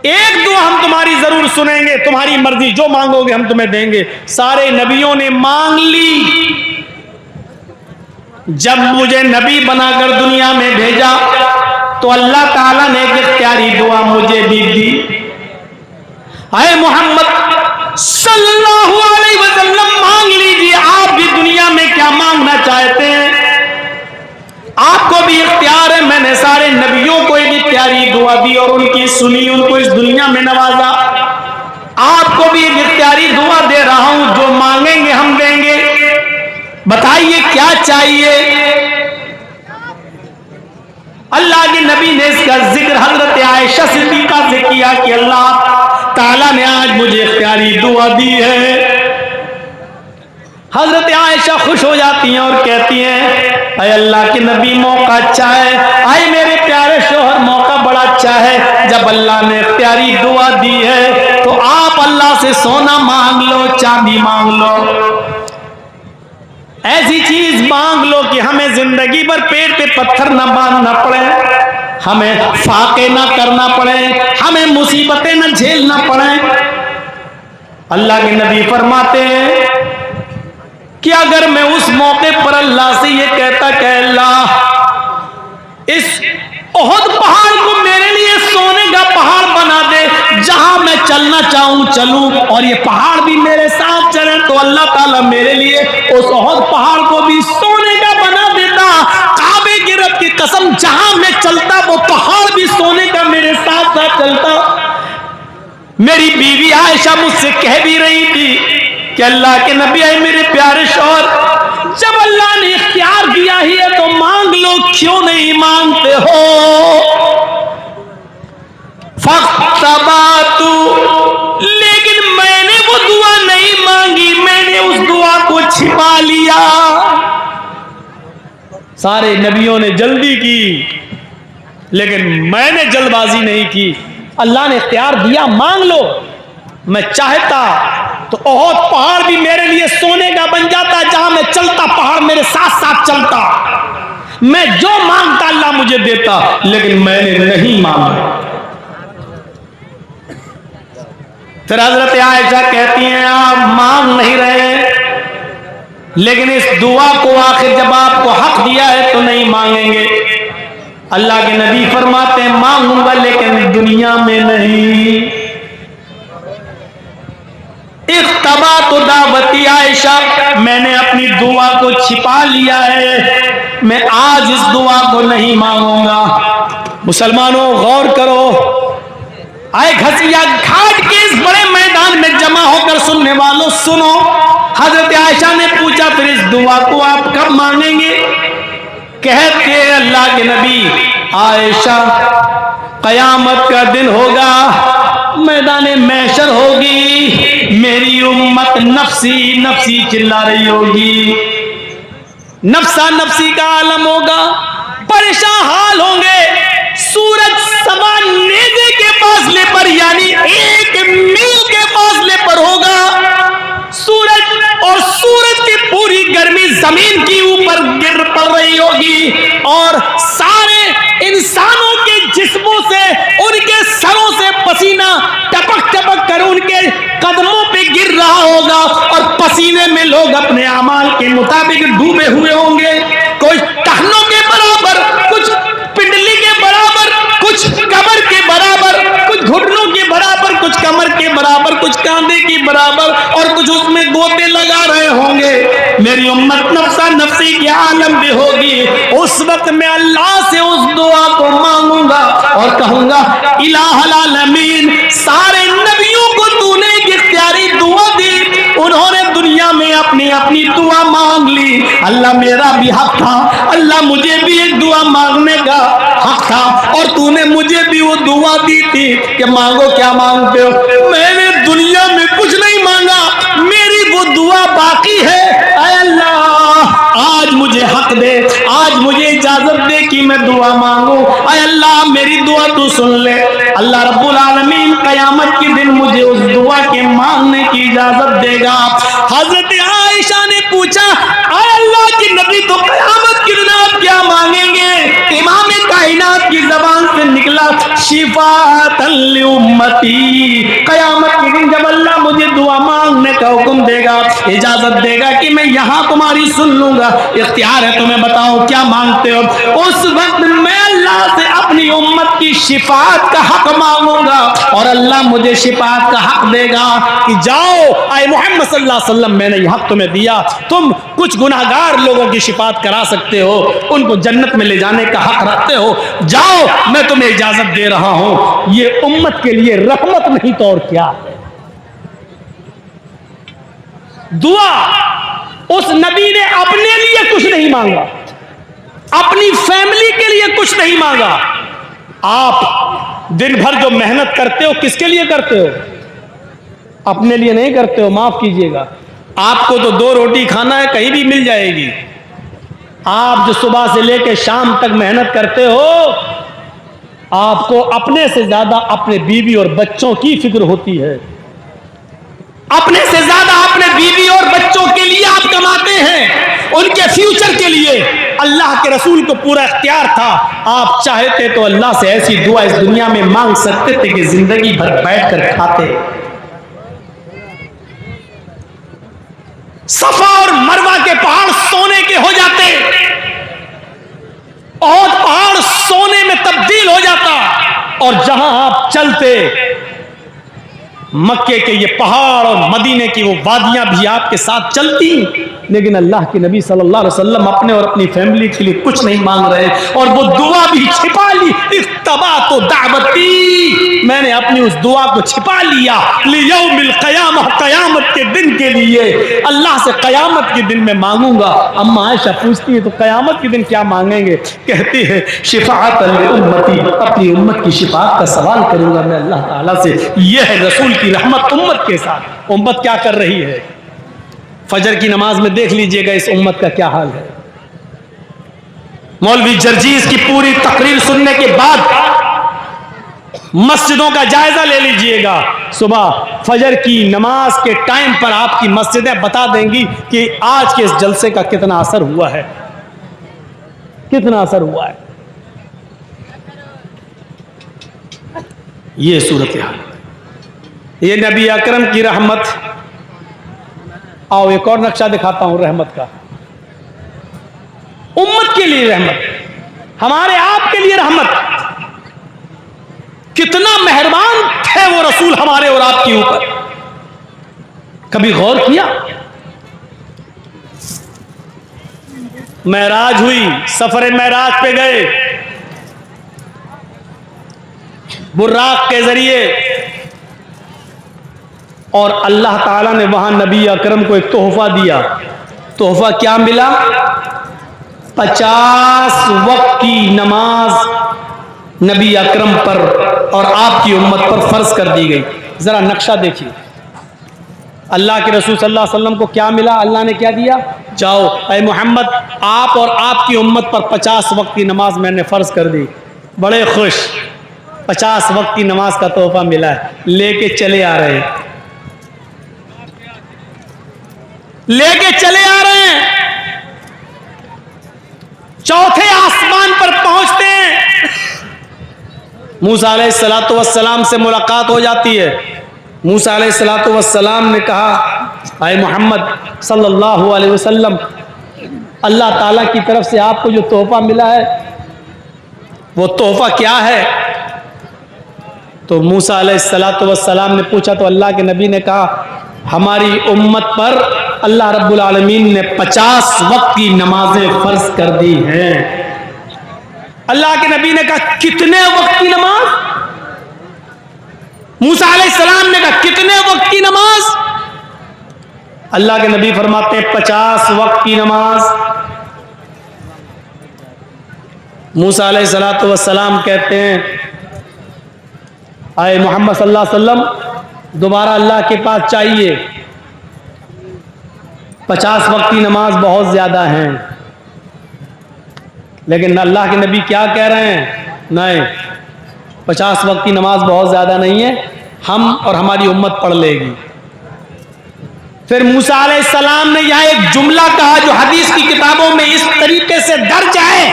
एक दुआ हम तुम्हारी जरूर सुनेंगे, तुम्हारी मर्जी जो मांगोगे हम तुम्हें देंगे। सारे नबियों ने मांग ली। जब मुझे नबी बनाकर दुनिया में भेजा तो अल्लाह ताला ने एक इख्तियारी दुआ मुझे भी दी। आए मोहम्मद सल्लल्लाहु अलैहि वसल्लम मांग लीजिए, आप भी दुनिया में क्या मांगना चाहते हैं, आपको भी इख्तियार है। मैंने सारे नबियों को एक प्यारी दुआ दी और उनकी सुनी, उनको इस दुनिया में नवाजा। आपको भी एक प्यारी दुआ दे रहा हूं, जो मांगेंगे हम देंगे। बताइए क्या चाहिए? अल्लाह के नबी ने इसका जिक्र हजरत आयशा सिद्दीका से किया कि अल्लाह ताला ने आज मुझे प्यारी दुआ दी है। हजरत आयशा खुश हो जाती हैं और कहती हैं अरे अल्लाह के नबी मौका अच्छा है, आए मेरे प्यारे शोहर मौका बड़ा अच्छा है। जब अल्लाह ने प्यारी दुआ दी है तो आप अल्लाह से सोना मांग लो, चांदी मांग लो, ऐसी चीज मांग लो कि हमें जिंदगी भर पेट पे पत्थर न बांधना पड़े, हमें फाके ना करना पड़े, हमें मुसीबतें न झेलना पड़े। अल्लाह के नबी फरमाते हैं कि अगर मैं उस मौके पर अल्लाह से ये कहता कि अल्लाह इस ओहद पहाड़ को मेरे लिए सोने का पहाड़ बना दे, जहां मैं चलना चाहूं चलूं, और ये पहाड़ भी मेरे साथ चले, तो अल्लाह ताला मेरे लिए उस ओहद पहाड़ को भी सोने का बना देता। काबे की रब की कसम, जहां मैं चलता वो पहाड़ भी सोने का मेरे साथ साथ चलता। मेरी बीवी आयशा मुझसे कह भी रही थी कि अल्लाह के नबी आए मेरे प्यारे शौहर, जब अल्लाह ने इख्तियार दिया ही है तो मांग लो, क्यों नहीं मांगते हो? फख्तबातु, लेकिन मैंने वो दुआ नहीं मांगी, मैंने उस दुआ को छिपा लिया। सारे नबियों ने जल्दी की, लेकिन मैंने जल्दबाजी नहीं की। अल्लाह ने इख्तियार दिया, मांग लो। मैं चाहता तो ओहद पहाड़ भी मेरे लिए सोने का बन जाता, जहां मैं चलता पहाड़ मेरे साथ साथ चलता। मैं जो मांगता अल्लाह मुझे देता, लेकिन मैंने नहीं मांगा। फिर हजरत आयशा कहती हैं आप मांग नहीं रहे, लेकिन इस दुआ को आखिर जब आपको हक दिया है तो नहीं मांगेंगे। अल्लाह के नबी फरमाते हैं मांगूंगा, लेकिन दुनिया में नहीं। इख्तबा तो दावती आयशा, मैंने अपनी दुआ को छिपा लिया है, मैं आज इस दुआ को नहीं मांगूंगा। मुसलमानों गौर करो, आए घसिया घाट के इस बड़े मैदान में जमा होकर सुनने वालों सुनो। हजरत आयशा ने पूछा फिर इस दुआ को आप कब मांगेंगे? कहते अल्लाह के नबी, आयशा कयामत का दिन होगा, मैदान महशर होगी, मेरी उम्मत नफसी नफसी चिल्ला रही होगी, नफसा नफसी का आलम होगा, परेशान हाल होंगे। सूरज सवा नेज़े के फासले पर, यानी 1 मील के फासले पर होगा सूरज, और सूरज की पूरी गर्मी जमीन की ऊपर गिर पड़ रही होगी, और सारे इंसानों के जिस्मों से, उनके सरों से पसीना टपक टपक कर उनके कदमों पे गिर रहा होगा, और पसीने में लोग अपने अमाल के मुताबिक डूबे हुए होंगे। कोई टहनों के बराबर, कुछ पिंडली के बराबर, कुछ कमर के बराबर, कुछ घुटनों के बराबर, कुछ कमर के बराबर, कुछ कांधे के बराबर, और कुछ उसमें गोते लगा रहे होंगे। मेरी उम्मत नफसा नफसी के आलम में होगी। उस वक्त मैं अल्लाह से उस दुआ को मांगूंगा और कहूंगा, इलाहुल आलमीन, सारे नबियों को तूने एक इख्तियारी दुआ दी, उन्होंने दुनिया में अपनी अपनी दुआ मांग ली। अल्लाह मेरा भी हक था, अल्लाह मुझे भी एक दुआ मांगने का हक था, और तूने मुझे भी वो दुआ दी थी कि मांगो, क्या मांगते हो? मैंने दुनिया में कुछ नहीं मांगा, मेरी वो दुआ बाकी है। ऐ अल्लाह आज मुझे हक दे, आज मुझे इजाजत दे कि मैं दुआ मांगू। ऐ अल्लाह मेरी दुआ तू सुन ले। अल्लाह रब्बुल आलमीन कयामत के दिन मुझे उस दुआ के मांगने की इजाजत देगा। हजरत आयशा ने पूछा, ऐ अल्लाह के नबी तो कयामत के दिन आप क्या मांगेंगे? इमाम कायनात की जबान से निकला, शिफाअतन लि उम्मती। कयामत के दिन जब अल्लाह मुझे दुआ मांगने का हुक्म देगा, इजाजत देगा कि मैं यहाँ तुम्हारी सुन लूंगा, इख्तियार है तुम्हें बताओ क्या मांगते हो, उस वक्त मैं अल्लाह से अपनी उम्मत की शिफाअत का हक मांगूंगा, और अल्लाह मुझे शिफाअत का हक देगा कि जाओ आए मोहम्मद सल्लल्लाहु अलैहि वसल्लम, मैंने यह हक तुम्हें दिया, तुम कुछ गुनाहगार लोगों की शिफाअत करा सकते हो, उनको जन्नत में ले जाने का हक रखते हो, जाओ मैं तुम्हें इजाजत दे रहा हूं। ये उम्मत के लिए रहमत नहीं तो और क्या है। दुआ उस नबी ने अपने लिए कुछ नहीं मांगा, अपनी फैमिली के लिए कुछ नहीं मांगा। आप दिन भर जो मेहनत करते हो किसके लिए करते हो? अपने लिए नहीं करते हो, माफ कीजिएगा। आपको तो 2 रोटी खाना है, कहीं भी मिल जाएगी। आप जो सुबह से लेकर शाम तक मेहनत करते हो, आपको अपने से ज्यादा अपने बीवी और बच्चों की फिक्र होती है। अपने से ज्यादा अपने बीवी और बच्चों के लिए आप कमाते हैं, उनके फ्यूचर के लिए। अल्लाह के रसूल को पूरा इख्तियार था, आप चाहते तो अल्लाह से ऐसी दुआ इस दुनिया में मांग सकते थे कि जिंदगी भर बैठकर खाते। सफा और मरवा के पहाड़ सोने के हो जाते, और पहाड़ सोने में तब्दील हो जाता, और जहां आप चलते मक्के के ये पहाड़ और मदीने की वो वादियां भी आपके साथ चलती। लेकिन अल्लाह के नबी सल्लल्लाहु अलैहि वसल्लम अपने और अपनी फैमिली के लिए कुछ नहीं मांग रहे, और वो दुआ भी छिपा ली। इख्तबा तो दावती, मैंने अपनी उस दुआ को छिपा लिया लियौमिल क़यामह, क़यामत के दिन के लिए, अल्लाह से क़यामत के दिन में मांगूंगा। अम्मा आयशा पूछती है तो क़यामत के दिन क्या मांगेंगे? कहती है शिफ़ाअतन लि उम्मती, अपनी उम्मत की शिफाअत का सवाल करूंगा मैं अल्लाह ताला से। यह है रसूल की रहमत उम्मत के साथ। उम्मत क्या कर रही है? फजर की नमाज में देख लीजिएगा इस उम्मत का क्या हाल है। मौलवी जर्जीस की पूरी तकरीर सुनने के बाद मस्जिदों का जायजा ले लीजिएगा। सुबह फजर की नमाज के टाइम पर आपकी मस्जिदें बता देंगी कि आज के इस जलसे का कितना असर हुआ है, कितना असर हुआ है। ये सूरत हाल, ये नबी अकरम की रहमत। आओ एक और नक्शा दिखाता हूं रहमत का। उम्मत के लिए रहमत, हमारे आपके लिए रहमत। कितना मेहरबान थे वो रसूल हमारे और आपके ऊपर। कभी गौर किया? महराज हुई, सफर महराज पे गए, बुर्राक के जरिए, और अल्लाह ताला ने वहां नबी अकरम को एक तोहफा दिया। तोहफा क्या मिला? 50 वक्त की नमाज नबी अकरम पर और आपकी उम्मत पर फर्ज कर दी गई। जरा नक्शा देखिए, अल्लाह के रसूल सल्लल्लाहु अलैहि वसल्लम को क्या मिला? अल्लाह ने क्या दिया? जाओ ऐ मोहम्मद, आप और आपकी उम्मत पर 50 वक्त की नमाज मैंने फर्ज कर दी। बड़े खुश, 50 वक्त की नमाज का तोहफा मिला है। लेके चले आ रहे हैं, लेके चले आ रहे हैं। चौथे आसमान पर पहुंचते हैं, मूसा अलैहिस्सलातु वस्सलाम से मुलाकात हो जाती है। मूसा अलैहिस्सलातु वस्सलाम ने कहा ऐ मोहम्मद सल्लल्लाहु अलैहि वसल्लम, अल्लाह ताला की तरफ से आपको जो तोहफा मिला है वो तोहफा क्या है? तो मूसा अलैहिस्सलातु वस्सलाम ने पूछा तो अल्लाह के नबी ने कहा हमारी उम्मत पर अल्लाह रब्बुल आलमीन ने 50 वक्त की नमाजें फर्ज कर दी हैं। अल्लाह के नबी ने कहा कितने वक्त की नमाज? मूसा अलैहिस्सलाम ने कहा कितने वक्त की नमाज? अल्लाह के नबी फरमाते हैं 50 वक्त की नमाज। मूसा अलैहिस्सलातु वस्सलाम कहते हैं आए मोहम्मद सल्लल्लाहु अलैहि वसल्लम दोबारा अल्लाह के पास चाहिए, 50 वक्त की नमाज बहुत ज़्यादा हैं। लेकिन अल्लाह के नबी क्या कह रहे हैं? नहीं, 50 वक्त की नमाज बहुत ज़्यादा नहीं है, हम और हमारी उम्मत पढ़ लेगी। फिर मूसा अलैहिस्सलाम ने यह एक जुमला कहा जो हदीस की किताबों में इस तरीके से दर्ज है,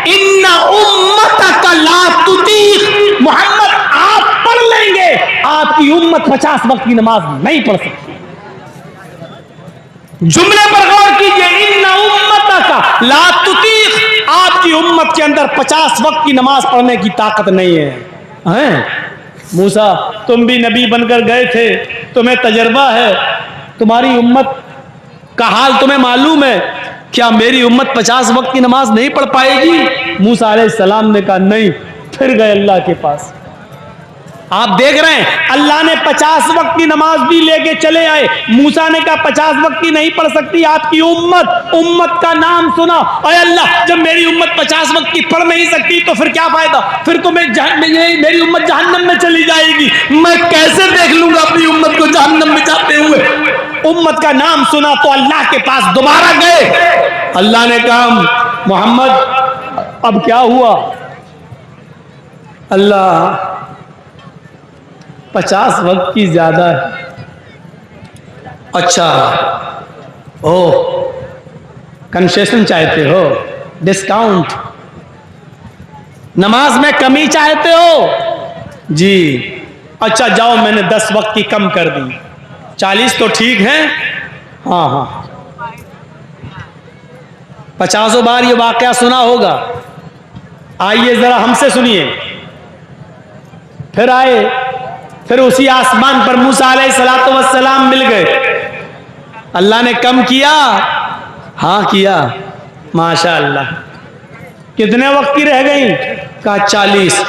इन्ना उम्मतक ला तुतीक, मोहम्मद आप पढ़ लेंगे, आपकी उम्मत 50 वक्त की नमाज नहीं पढ़ सकती। जुमले पर गौर कीजिए, इन्ना उम्मतक ला तुतीक, आपकी उम्मत के अंदर 50 वक्त की नमाज पढ़ने की ताकत नहीं है। मूसा तुम भी नबी बनकर गए थे, तुम्हें तजर्बा है, तुम्हारी उम्मत का हाल तुम्हें मालूम है, क्या मेरी उम्मत 50 वक्त की नमाज नहीं पढ़ पाएगी? मूसा अलैहिस्सलाम ने कहा नहीं। फिर गए अल्लाह के पास। आप देख रहे हैं अल्लाह ने 50 वक्त की नमाज भी लेके चले आए। मूसा ने कहा 50 वक्त की नहीं पढ़ सकती आपकी उम्मत। उम्मत का नाम सुना, अरे अल्लाह जब मेरी उम्मत 50 वक्त की पढ़ नहीं सकती तो फिर क्या फायदा? फिर तो मेरी उम्मत जहन्नम में चली जाएगी। मैं कैसे देख लूंगा अपनी उम्मत को जहन्नम में जाते हुए? उम्मत का नाम सुना तो अल्लाह के पास दोबारा गए। अल्लाह ने कहा मोहम्मद अब क्या हुआ? अल्लाह 50 वक्त की ज्यादा है। अच्छा, ओ कंसेशन चाहते हो, डिस्काउंट, नमाज में कमी चाहते हो? जी अच्छा जाओ, मैंने 10 वक्त की कम कर दी। 40 तो ठीक है, हाँ हाँ 50 बार ये वाकया सुना होगा। आइए जरा हमसे सुनिए। फिर आए, फिर उसी आसमान पर मूसा अलैहिस्सलातु वस्सलाम मिल गए। अल्लाह ने कम किया? हाँ किया, माशाअल्लाह। कितने वक्त की रह गई? कहा 40।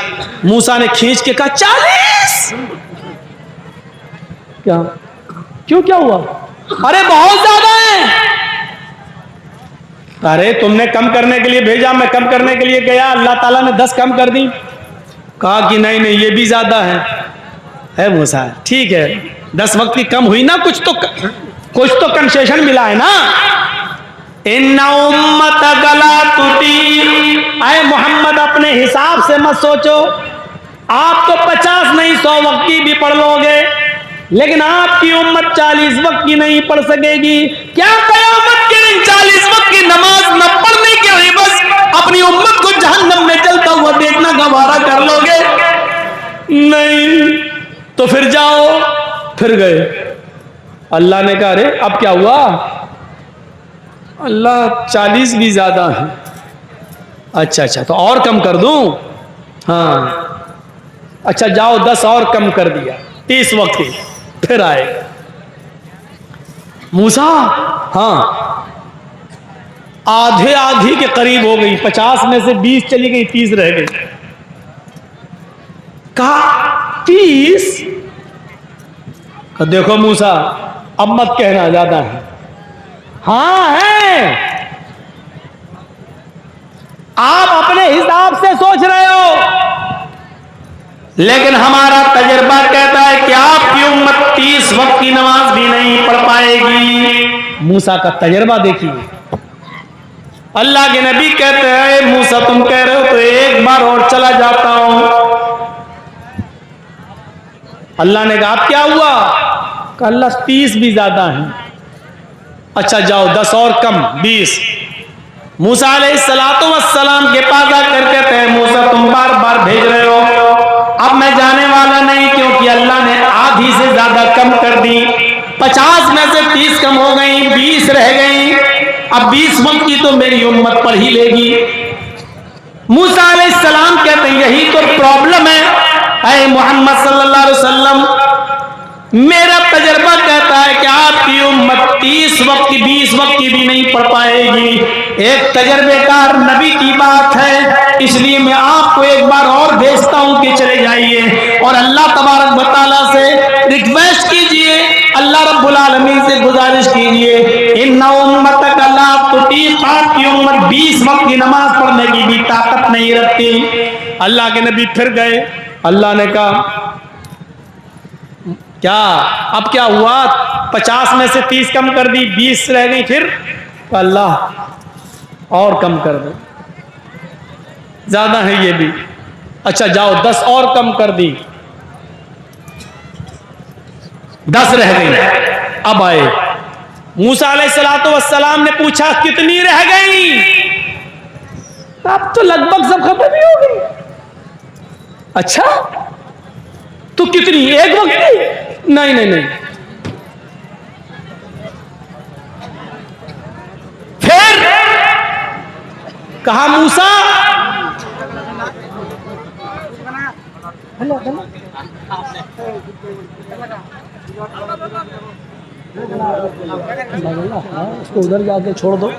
मूसा ने खींच के कहा 40? क्या? क्यों, क्या हुआ? अरे बहुत ज्यादा है। अरे तुमने कम करने के लिए भेजा, मैं कम करने के लिए गया, अल्लाह ताला ने 10 कम कर दी। कहा कि नहीं नहीं, ये भी ज्यादा है मूसा। ठीक है, 10 वक्त की कम हुई ना, कुछ तो कंसेशन मिला है ना। इन्ना उम्मत गला तुती, आए मोहम्मद अपने हिसाब से मत सोचो। आप तो 50 नहीं 100 वक्त की भी पढ़ लोगे, लेकिन आपकी उम्मत 40 वक्त की नहीं पढ़ सकेगी। क्या कयामत के दिन 40 वक्त की नमाज न पढ़ने के लिए बस अपनी उम्मत को जहन्नम में जलता हुआ देखना गवारा कर लोगे? नहीं। तो फिर जाओ। फिर गए। अल्लाह ने कहा अरे अब क्या हुआ? अल्लाह 40 भी ज्यादा है। अच्छा, तो और कम कर दूं? हाँ, अच्छा जाओ 10 और कम कर दिया, 30 वक्त की। फिर आए मूसा, हाँ आधी के करीब हो गई, 50 में से 20 चली गई, 30 रह गई। कहा 30? देखो मूसा, अब मत कहना ज्यादा है। हाँ है, आप अपने हिसाब से सोच रहे हो, लेकिन हमारा तजर्बा कहता है कि आपकी उम्मत 30 वक्त की नमाज भी नहीं पढ़ पाएगी। मूसा का तजर्बा देखिए। अल्लाह के नबी कहते हैं मूसा तुम कह रहे हो तो एक बार और चला जाता हूं। अल्लाह ने कहा अब क्या हुआ? अल्लाह 30 भी ज्यादा है। अच्छा जाओ 10 और कम, 20। मूसा अलैहिस्सलातु वस्सलाम के पास आकर कहते हैं मूसा तुम बार बार भेज रहे हो, अब मैं जाने वाला नहीं, क्योंकि अल्लाह ने आधी से ज्यादा कम कर दी। 50 में से 30 कम हो गई, 20 रह गई। अब 20 वक्त की तो मेरी उम्मत पढ़ ही लेगी। मूसा अलैहिस्सलाम कहते हैं यही तो प्रॉब्लम है ऐ मोहम्मद सल्लल्लाहु अलैहि वसल्लम, मेरा तजर्बा कहता है कि आपकी उम्मत 30 वक्त की 20 वक्त की भी नहीं पढ़ पाएगी। एक तजर्बेकार नबी की बात है, इसलिए मैं आपको एक बार और भेजता हूं कि चले जाइए और अल्लाह तबारक व तआला से रिक्वेस्ट कीजिए, अल्लाह रब्बुल आलमीन से गुजारिश कीजिए, इन्ना उम्मतक ला तुतीक, आपकी उम्मत 20 वक्त की नमाज पढ़ने की भी ताकत नहीं रखती। अल्लाह के नबी फिर गए। अल्लाह ने कहा क्या अब क्या हुआ? 50 में से 30 कम कर दी, 20 रह गई। फिर अल्लाह और कम कर दो, ज्यादा है ये भी। अच्छा जाओ 10 और कम कर दी, 10 रह गई। अब आए मूसा अलैहिस्सलातु वस्सलाम ने पूछा कितनी रह गई? अब तो लगभग सब खत्म ही हो गई। अच्छा तो कितनी? एक वक्त की? नहीं नहीं नहीं। फिर कहा मूसा उसको उधर जाके छोड़ दो।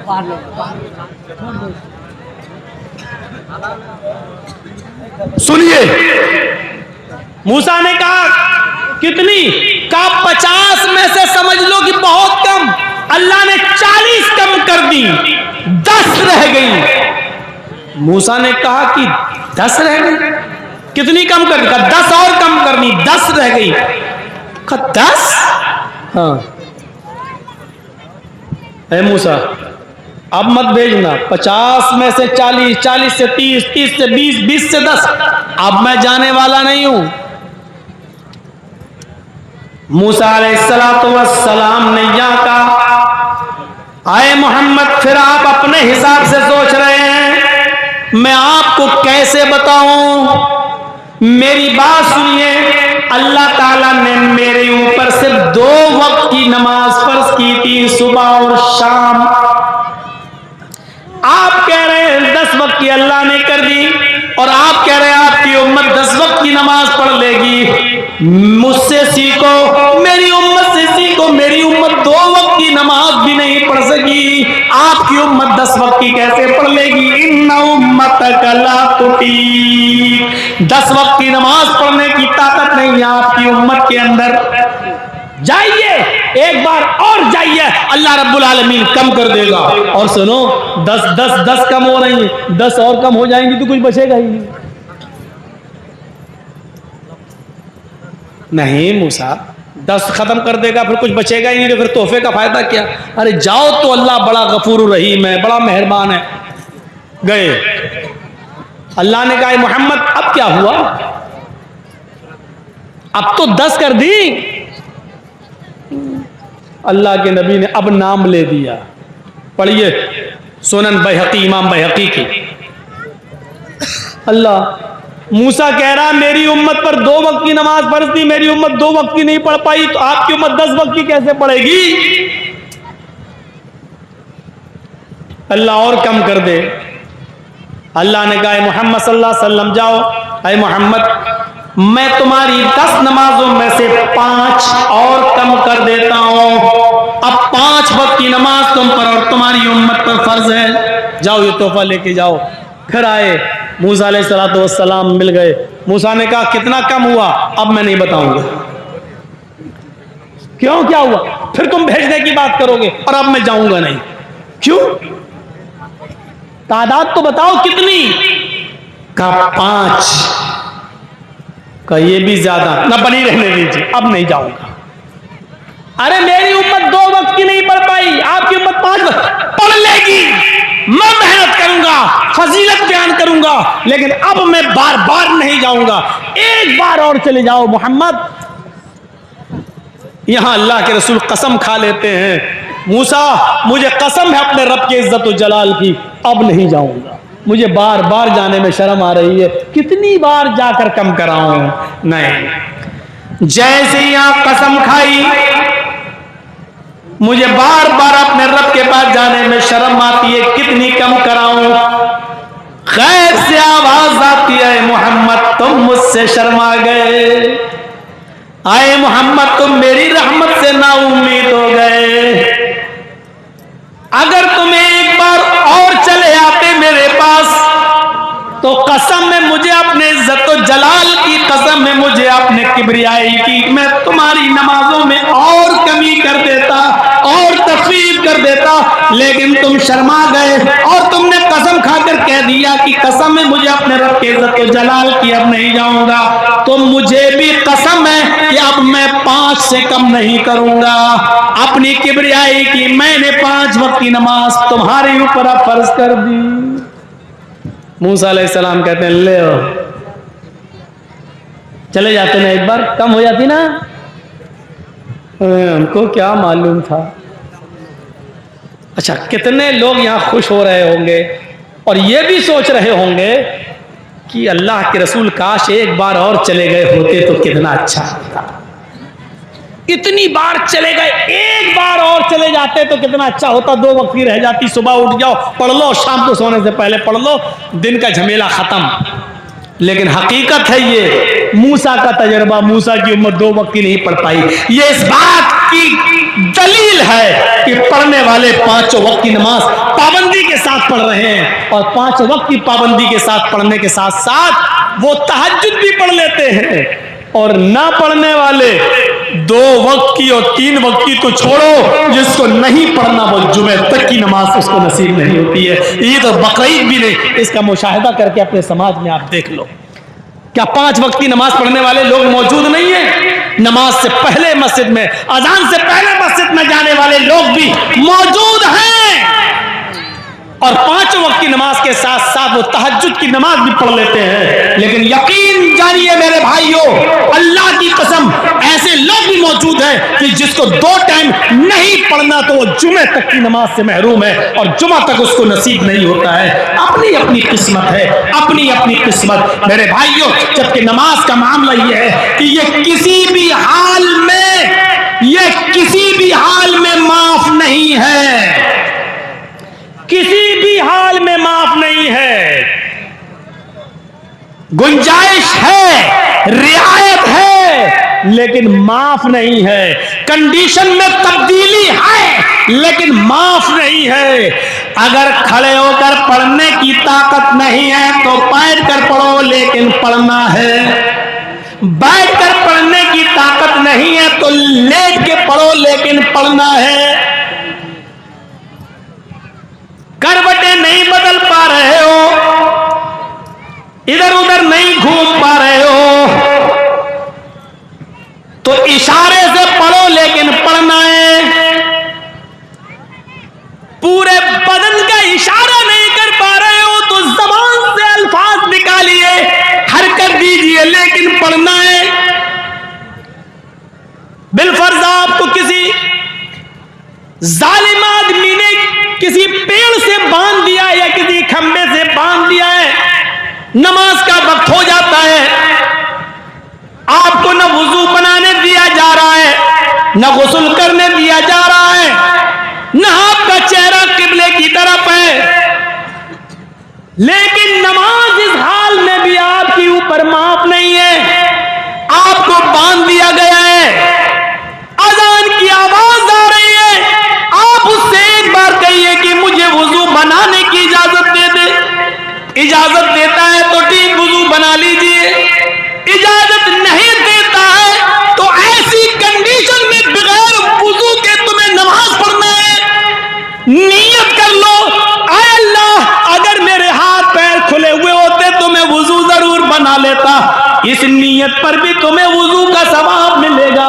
सुनिए, मूसा ने कहा कितनी? कहा 50 में से समझ लो कि बहुत कम। अल्लाह ने 40 कम कर दी, 10 रह गई। मूसा ने कहा कि 10 रह गई? कितनी कम कर दी? कहा 10 और कम करनी, 10 रह गई। कहा 10? हाँ है मूसा अब मत भेजना। 50 में से 40, 40 से 30, 30 से 20, 20 से 10। अब मैं जाने वाला नहीं हूं। मूसा अलैहिस्सलातु वस्सलाम ने यहाँ कहा आए मोहम्मद फिर आप अपने हिसाब से सोच रहे हैं, मैं आपको कैसे बताऊं? मेरी बात सुनिए, अल्लाह ताला ने मेरे ऊपर सिर्फ 2 वक्त की नमाज फर्ज की थी, सुबह और शाम। आप कह रहे हैं 10 वक्त की अल्लाह ने कर दी, और आप कह रहे हैं आपकी उम्मत 10 वक्त की नमाज पढ़ लेगी। मुझसे सीखो, मेरी उम्मत से सीखो। मेरी उम्मत 2 वक्त की नमाज भी नहीं पढ़ सकी, आपकी उम्मत 10 वक्त की कैसे पढ़ लेगी? इन्ना उम्मतक ला तुतीक, 10 वक्त की नमाज पढ़ने की ताकत नहीं है आपकी उम्मत के अंदर। जाइए एक बार और जाइए, अल्लाह रब्बुल आलमीन कम कर देगा। और सुनो, 10 कम हो रही है, 10 और कम हो जाएंगी तो कुछ बचेगा ही नहीं। मूसा 10 खत्म कर देगा, फिर कुछ बचेगा ही नहीं, तो फिर तोहफे का फायदा क्या? अरे जाओ तो अल्लाह बड़ा गफूर रहीम है, बड़ा मेहरबान है। गए, अल्लाह ने कहा मोहम्मद अब क्या हुआ? अब तो 10 कर दी। अल्लाह के नबी ने अब नाम ले दिया। पढ़िए सुनन बैहकी, इमाम बैहकी की। अल्लाह, मूसा कह रहा मेरी उम्मत पर 2 वक्त की नमाज फर्ज थी, मेरी उम्मत 2 वक्त की नहीं पढ़ पाई, तो आपकी उम्मत 10 वक्त की कैसे पढ़ेगी? अल्लाह और कम कर दे। अल्लाह ने कहा मोहम्मद सल्लल्लाहु अलैहि वसल्लम जाओ, अरे मोहम्मद मैं तुम्हारी 10 नमाजों में से 5 और कम कर देता हूं। अब 5 वक्त की नमाज तुम पर और तुम्हारी उम्मत पर फर्ज है। जाओ ये तोहफा लेके जाओ। फिर आए मूसा अलैहिस्सलातु वस्सलाम, मिल गए। मूसा ने कहा कितना कम हुआ? अब मैं नहीं बताऊंगा। क्यों, क्या हुआ? फिर तुम भेजने की बात करोगे और अब मैं जाऊंगा नहीं। क्यों? तादाद तो बताओ कितनी? कहा 5। का ये भी ज्यादा ना, बनी रहने दीजिए, अब नहीं जाऊंगा। अरे मेरी उम्मत 2 वक्त की नहीं पढ़ पाई, आपकी उम्मत 5 वक्त पढ़ लेगी। मैं मेहनत करूंगा, फजीलत बयान करूंगा, लेकिन अब मैं बार बार नहीं जाऊंगा। एक बार और चले जाओ मोहम्मद। यहां अल्लाह के रसूल कसम खा लेते हैं, मूसा मुझे कसम है अपने रब के इज्जत और जलाल की, अब नहीं जाऊंगा। मुझे बार बार जाने में शर्म आ रही है, कितनी बार जाकर कम कराऊं? नहीं, जैसे यहां कसम खाई, मुझे बार बार अपने रब के पास जाने में शर्म आती है, कितनी कम कराऊं? खैर से आवाज आती है, मोहम्मद तुम मुझसे शर्मा गए, आए मोहम्मद तुम मेरी रहमत से ना उम्मीद हो गए। अगर तुम एक बार और चले आते मेरे पास, तो कसम में मुझे अपने इज्जत और जलाल की, कसम में मुझे अपने किबरियाई की, मैं तुम्हारी नमाजों में और कमी कर देता और तखफीफ कर देता, लेकिन तुम शर्मा गए और तुमने कसम खाकर कह दिया कि कसम में मुझे अपने रब के इज्जत और जलाल की, अब नहीं जाऊंगा। तो मुझे भी कसम है कि अब मैं 5 से कम नहीं करूंगा। अपनी किबरियाई की मैंने 5 वक्त की नमाज तुम्हारे ऊपर अब फर्ज कर दी। मूसा अलैहिस्सलाम कहते हैं ले आओ, चले जाते ना, एक बार कम हो जाती ना, हमको क्या मालूम था। अच्छा, कितने लोग यहां खुश हो रहे होंगे और ये भी सोच रहे होंगे कि अल्लाह के रसूल काश एक बार और चले गए होते तो कितना अच्छा होता। इतनी बार चले गए, एक बार और चले जाते तो कितना अच्छा होता। 2 वक्त की रह जाती, सुबह उठ जाओ पढ़ लो, शाम को सोने से पहले पढ़ लो, दिन का झमेला खत्म। लेकिन हकीकत है ये मूसा का तजर्बा, मूसा की उम्मत 2 वक्त की नहीं पढ़ पाई। ये इस बात की दलील है कि पढ़ने वाले 5 वक्त की नमाज पाबंदी के साथ पढ़ रहे हैं, और 5 वक्त की पाबंदी के साथ पढ़ने के साथ साथ वो तहज्जुद भी पढ़ लेते हैं। और ना पढ़ने वाले 2 वक्त की और 3 वक्त की तो छोड़ो, जिसको नहीं पढ़ना वो जुमे तक की नमाज उसको नसीब नहीं होती है। ईद और बकरीद भी नहीं। इसका मुशाहिदा करके अपने समाज में आप देख लो, क्या 5 वक्त की नमाज पढ़ने वाले लोग मौजूद नहीं है? नमाज से पहले मस्जिद में, अजान से पहले मस्जिद में जाने वाले लोग भी मौजूद हैं, और 5 वक्त की नमाज के साथ साथ वो तहज्जुद की नमाज भी पढ़ लेते हैं। लेकिन यकीन जानिए मेरे भाइयों, अल्लाह की कसम, ऐसे लोग भी मौजूद हैं कि जिसको 2 टाइम नहीं पढ़ना तो वो जुमे तक की नमाज से महरूम है, और जुमा तक उसको नसीब नहीं होता है। अपनी अपनी किस्मत है, अपनी अपनी किस्मत मेरे भाइयों। जबकि नमाज का मामला ये है कि ये किसी भी हाल में माफ नहीं है, किसी भी हाल गुंजाइश है, रियायत है, लेकिन माफ नहीं है। कंडीशन में तब्दीली है लेकिन माफ नहीं है। अगर खड़े होकर पढ़ने की ताकत नहीं है तो बैठ कर पढ़ो, लेकिन पढ़ना है। बैठकर पढ़ने की ताकत नहीं है तो लेट के पढ़ो, लेकिन पढ़ना है। करवटें नहीं बदल पा रहे हो, इधर उधर नहीं घूम पा रहे हो, तो इशारे से पढ़ो, लेकिन पढ़ना है। पूरे बदन का इशारा नहीं कर पा रहे हो तो जबान से अल्फाज निकालिए, हरकत दीजिए, लेकिन पढ़ना है। बिलफर्ज आपको किसी जालिम आदमी ने किसी पेड़ से बांध दिया या किसी खंबे से बांध दिया है, नमाज का वक्त हो जाता है, आपको न वुजू बनाने दिया जा रहा है, न गुस्ल करने दिया जा रहा है, न आपका चेहरा किबले की तरफ है, लेकिन नमाज इस हाल में भी आपके ऊपर माफ नहीं है। आपको बांध दिया गया है, अजान की आवाज आ रही है, आप उससे एक बार कहिए कि मुझे वुजू बनाने की इजाजत दे दे। इजाजत देता है तो ठीक, वुजू बना लीजिए। इजाजत नहीं देता है तो ऐसी कंडीशन में बगैर वुजू के तुम्हें नमाज पढ़ना है। नियत कर लो, आय अल्लाह, अगर मेरे हाथ पैर खुले हुए होते तो मैं वुजू जरूर बना लेता। इस नियत पर भी तुम्हें वुजू का सवाब मिलेगा,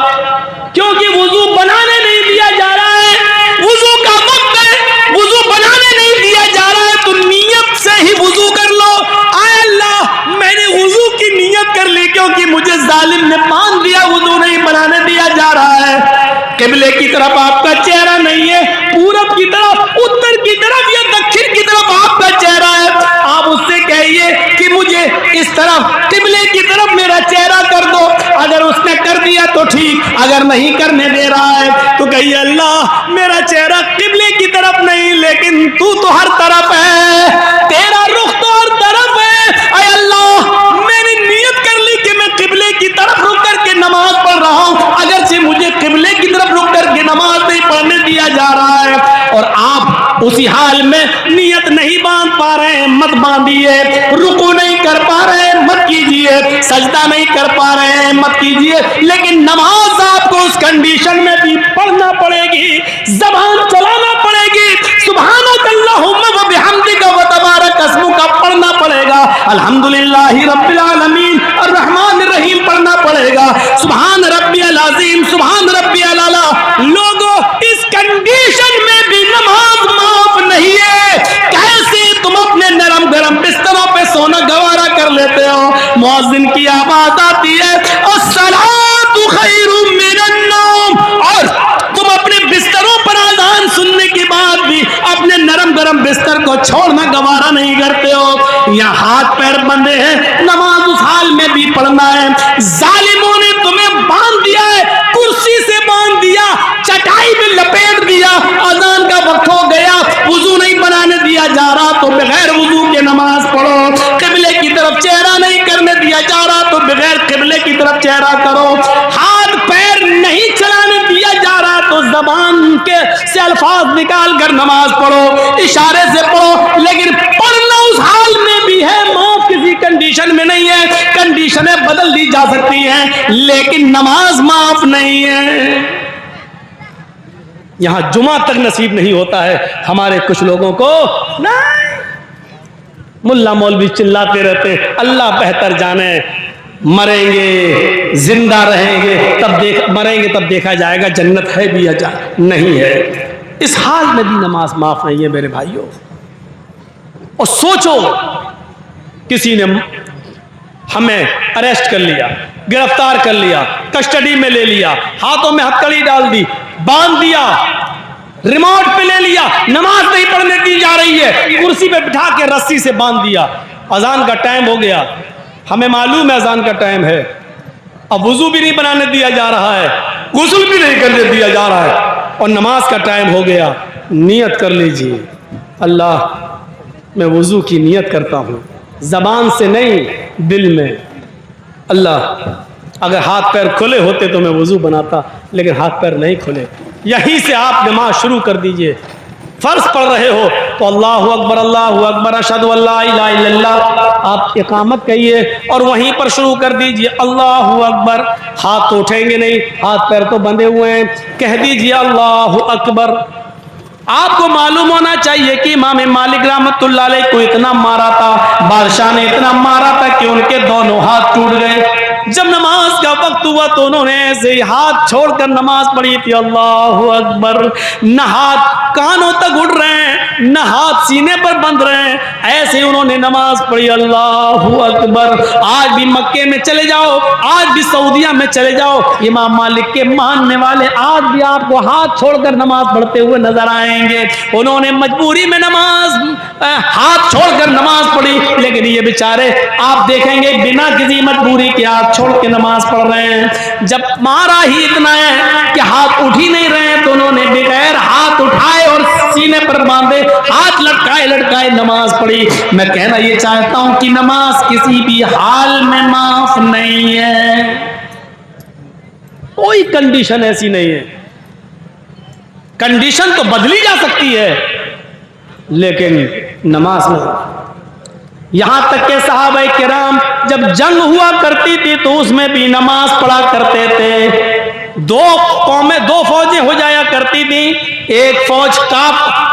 क्योंकि वुजू बनाने नहीं दिया जा रहा है, वुजू का वक्त है, वुजू बनाने नहीं दिया जा रहा है, तो नियत से ही वुजू कर लो। आय अल्लाह, मैंने वुजू की नियत कर ली क्योंकि मुझे जालिम ने बांध दिया, वुजू नहीं बनाने दिया जा रहा है। किबले की तरफ आपका चेहरा नहीं है, पूरब की तरफ, उत्तर की तरफ या दक्षिण की तरफ आपका चेहरा है। आप उससे कहिए कि मुझे इस तरफ किबले की तरफ मेरा चेहरा कर दो। अगर उसने कर दिया तो ठीक, अगर नहीं करने दे रहा है तो कहिए अल्लाह, मेरा चेहरा किबले की तरफ नहीं, लेकिन तू तो हर तरफ है, तेरा रुख तो हर तरफ है। अय अल्लाह, मैंने नियत कर ली कि मैं किबले की तरफ रुक करके नमाज पढ़ रहा हूं, अगरचे मुझे किबले की तरफ रुक करके नमाज नहीं पढ़ने दिया जा रहा है, और आप उसी हाल में नियत नहीं बांध पा रहे हैं, मत बांधिए। रुकू नहीं कर पा रहे हैं, मत कीजिए। सजदा नहीं कर पा रहे हैं, मत कीजिए। लेकिन नमाज आपको उस कंडीशन में भी पढ़ना पड़ेगी, जबान चलाना पड़ेगी। सुब्हानकल्लाहुम्मा व बिहम्दिका व तबारक अस्मुका पढ़ना पड़ेगा। अल्हम्दुलिल्लाहि रब्बिल आलमीन अर्रहमानिर रहीम पढ़ना पड़ेगा। सुभान रब्बियल अज़ीम, सुभान रब्बियल आला। लोगों, इस कंडीशन में भी नमाज माफ नहीं है। कैसे तुम अपने नरम गरम बिस्तरों पे सोना गवारा कर लेते हो? मुअज्जिन की आवाज आती है, अस्सलातु खैरुम मिनन नौम, और तुम अपने बिस्तरों पर आजान सुनने के बाद भी अपने नरम गरम बिस्तर को छोड़ना गवारा नहीं करते हो। यहाँ हाथ पैर बंधे हैं, नमाज उस हाल में भी पढ़ना है। जालिमों ने तुम्हें बांध दिया है, कुर्सी से बांध दिया, चटाई में लपेट दिया, अजान का वक्त हो गया, वुजू नहीं बनाने दिया जा रहा तो बगैर वुजू के नमाज पढ़ो। किबले की तरफ चेहरा नहीं करने दिया जा रहा तो बगैर किबले की तरफ चेहरा करो। हाथ पैर नहीं चलाने दिया जा रहा तो जबान के से अल्फाज निकाल कर नमाज पढ़ो, इशारे से पढ़ो। लेकिन पढ़ना उस हाल में भी है, माफ किसी कंडीशन में नहीं है। कंडीशनें बदल दी जा सकती हैं, लेकिन नमाज माफ नहीं है। यहां जुमा तक नसीब नहीं होता है हमारे कुछ लोगों को। नहीं, मुल्ला मौलवी चिल्लाते रहते, अल्लाह बेहतर जाने, मरेंगे जिंदा रहेंगे तब मरेंगे तब देखा जाएगा जन्नत है भी या नहीं है। इस हाल में भी नमाज माफ नहीं है मेरे भाइयों। और सोचो, किसी ने हमें अरेस्ट कर लिया, गिरफ्तार कर लिया, कस्टडी में ले लिया, हाथों में हथकड़ी डाल दी, बांध दिया, रिमोट पे ले लिया, नमाज नहीं पढ़ने दी जा रही है, कुर्सी पे बिठा के रस्सी से बांध दिया। अजान का टाइम हो गया, हमें मालूम है अजान का टाइम है, अब वुजू भी नहीं बनाने दिया जा रहा है, गुस्ल भी नहीं करने दिया जा रहा है, और नमाज का टाइम हो गया। नियत कर लीजिए, अल्लाह मैं वुजू की नियत करता हूँ, जबान से नहीं, दिल में। अल्लाह अगर हाथ पैर खुले होते तो मैं वज़ू बनाता, लेकिन हाथ पैर नहीं खुले। यहीं से आप नमाज शुरू कर दीजिए। फ़र्ज पढ़ रहे हो तो अल्लाहु अकबर अशहदु अल्ला इलाहा इल्लल्लाह आप इकामत कहिए और वहीं पर शुरू कर दीजिए अल्लाहु अकबर। हाथ तो उठेंगे नहीं, हाथ पैर तो बंधे हुए हैं, कह दीजिए अल्लाहु अकबर। आपको मालूम होना चाहिए कि इमाम मालिक रहमतुल्लाह अलैह को इतना मारा था, बादशाह ने इतना मारा था कि उनके दोनों हाथ टूट गए। जब नमाज का वक्त हुआ तो उन्होंने ऐसे ही हाथ छोड़कर नमाज पढ़ी थी। अल्लाहु अकबर। न हाथ कानों तक उड़ रहे हैं, न हाथ सीने पर बंध रहे हैं, ऐसे उन्होंने नमाज पढ़ी। अल्लाहु अकबर। आज भी मक्के में चले जाओ, आज भी सऊदिया में चले जाओ, इमाम मालिक के मानने वाले आज भी आपको हाथ छोड़कर नमाज पढ़ते हुए नजर आएंगे। उन्होंने मजबूरी में नमाज हाथ छोड़कर नमाज पढ़ी, लेकिन ये बेचारे आप देखेंगे बिना किसी मजबूरी के हाथ छोड़ के नमाज पढ़ रहे हैं। जब मारा ही इतना है कि हाथ उठ ही नहीं रहे हैं तो उन्होंने बगैर हाथ उठाए और सीने पर बांधे हाथ लटकाए लटकाए नमाज पढ़ी। मैं कहना ये चाहता हूं कि नमाज किसी भी हाल में माफ नहीं है, कोई कंडीशन ऐसी नहीं है। कंडीशन तो बदली जा सकती है लेकिन नमाज नहीं। यहां तक के सहाबा किराम जब जंग हुआ करती थी तो उसमें भी नमाज पढ़ा करते थे। दो कौमें, दो फौजें हो जाया करती थी। एक फौज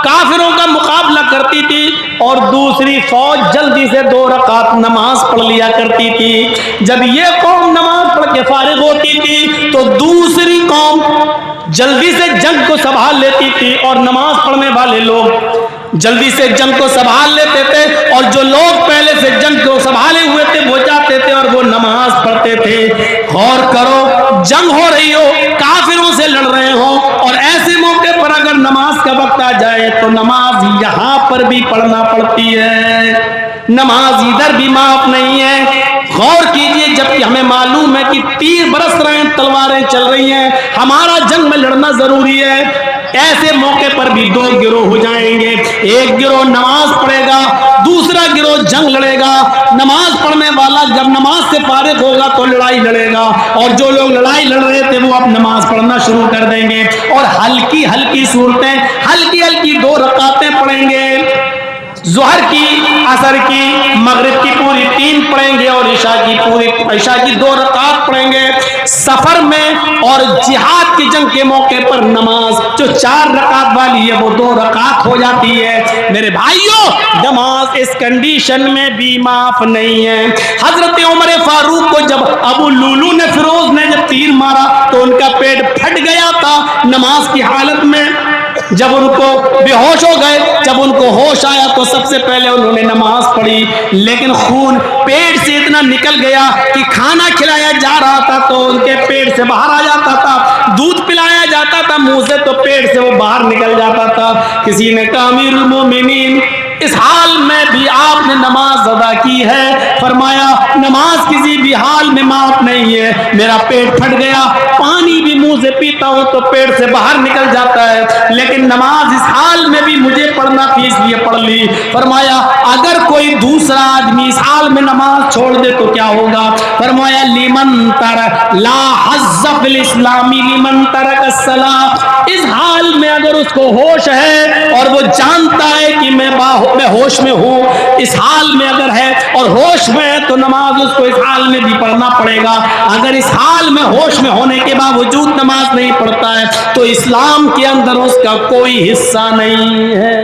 काफिरों का मुकाबला करती थी और दूसरी फौज जल्दी से 2 रकात नमाज पढ़ लिया करती थी। जब ये कौम नमाज पढ़ के फारिग होती थी तो दूसरी कौम जल्दी से जंग को संभाल लेती थी और नमाज पढ़ने वाले लोग जल्दी से जंग को संभाल लेते थे और जो लोग पहले से जंग को संभाले हुए थे वो जाते थे और वो नमाज पढ़ते थे। गौर करो, जंग हो रही हो, काफिरों से लड़ रहे हो और ऐसे मौके पर अगर नमाज का वक्त आ जाए तो नमाज यहां पर भी पढ़ना पड़ती है, नमाज इधर भी माफ नहीं है। गौर कीजिए, जबकि हमें मालूम है कि तीर बरस रहे हैं, तलवारें चल रही हैं, हमारा जंग में लड़ना जरूरी है, ऐसे मौके पर भी 2 गिरोह हो जाएंगे। एक गिरोह नमाज पढ़ेगा, दूसरा गिरोह जंग लड़ेगा। नमाज पढ़ने वाला जब नमाज से फारिग होगा तो लड़ाई लड़ेगा और जो लोग लड़ाई लड़ रहे थे वो अब नमाज पढ़ना शुरू कर देंगे और हल्की हल्की सूरतें, हल्की हल्की 2 रकातें पढ़ेंगे। ज़ोहर की, असर की, मगरिब की पूरी 3 पढ़ेंगे और ईशा की 2 रकात पढ़ेंगे। सफर में और जिहाद की जंग के मौके पर नमाज जो 4 रकात वाली है वो 2 रकात हो जाती है। मेरे भाइयों, नमाज इस कंडीशन में भी माफ नहीं है। हजरत उमर फारूक को जब अबू लुलू ने, फिरोज ने जब तीर मारा तो उनका पेट फट गया था नमाज की हालत में। जब उनको बेहोश हो गए, जब उनको होश आया तो सबसे पहले उन्होंने नमाज पढ़ी, लेकिन खून पेट से इतना निकल गया कि खाना खिलाया जा रहा था तो उनके पेट से बाहर आ जाता था, दूध पिलाया जाता था मुंह से तो पेट से वो बाहर निकल जाता था। किसी ने कहा अमीरुल मोमिनीन, इस हाल में भी आपने नमाज अदा की है। फरमाया नमाज किसी भी हाल में माफ नहीं है। मेरा पेट फट गया, पानी भी मुंह से पीता हूं तो पेट से बाहर निकल जाता है, लेकिन नमाज इस हाल में भी मुझे पढ़ना थी इसलिए पढ़ ली। फरमाया अगर कोई दूसरा आदमी इस हाल में नमाज छोड़ दे तो क्या होगा? फरमाया लिमन तरक ला हज़्ज़ फिल इस्लामी लिमन तरक अस्सलाह। इस हाल में अगर उसको होश है और वो जानता है कि मैं होश में हूँ, इस हाल में अगर है और होश में है तो नमाज उसको इस हाल में भी पढ़ना पड़ेगा। अगर इस हाल में होश में होने के बावजूद नमाज नहीं पढ़ता है तो इस्लाम के अंदर उसका कोई हिस्सा नहीं है।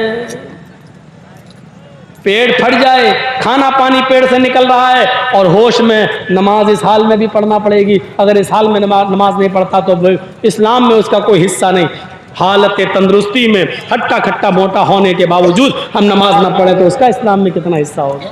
पेट फट जाए, खाना पानी पेट से निकल रहा है और होश में, नमाज इस हाल में भी पढ़ना पड़ेगी। अगर इस हाल में नमाज नहीं पढ़ता तो इस्लाम में उसका कोई हिस्सा नहीं। हालत तंदुरुस्ती में हट्टा खट्टा मोटा होने के बावजूद हम नमाज ना पढ़े तो उसका इस्लाम में कितना हिस्सा होगा?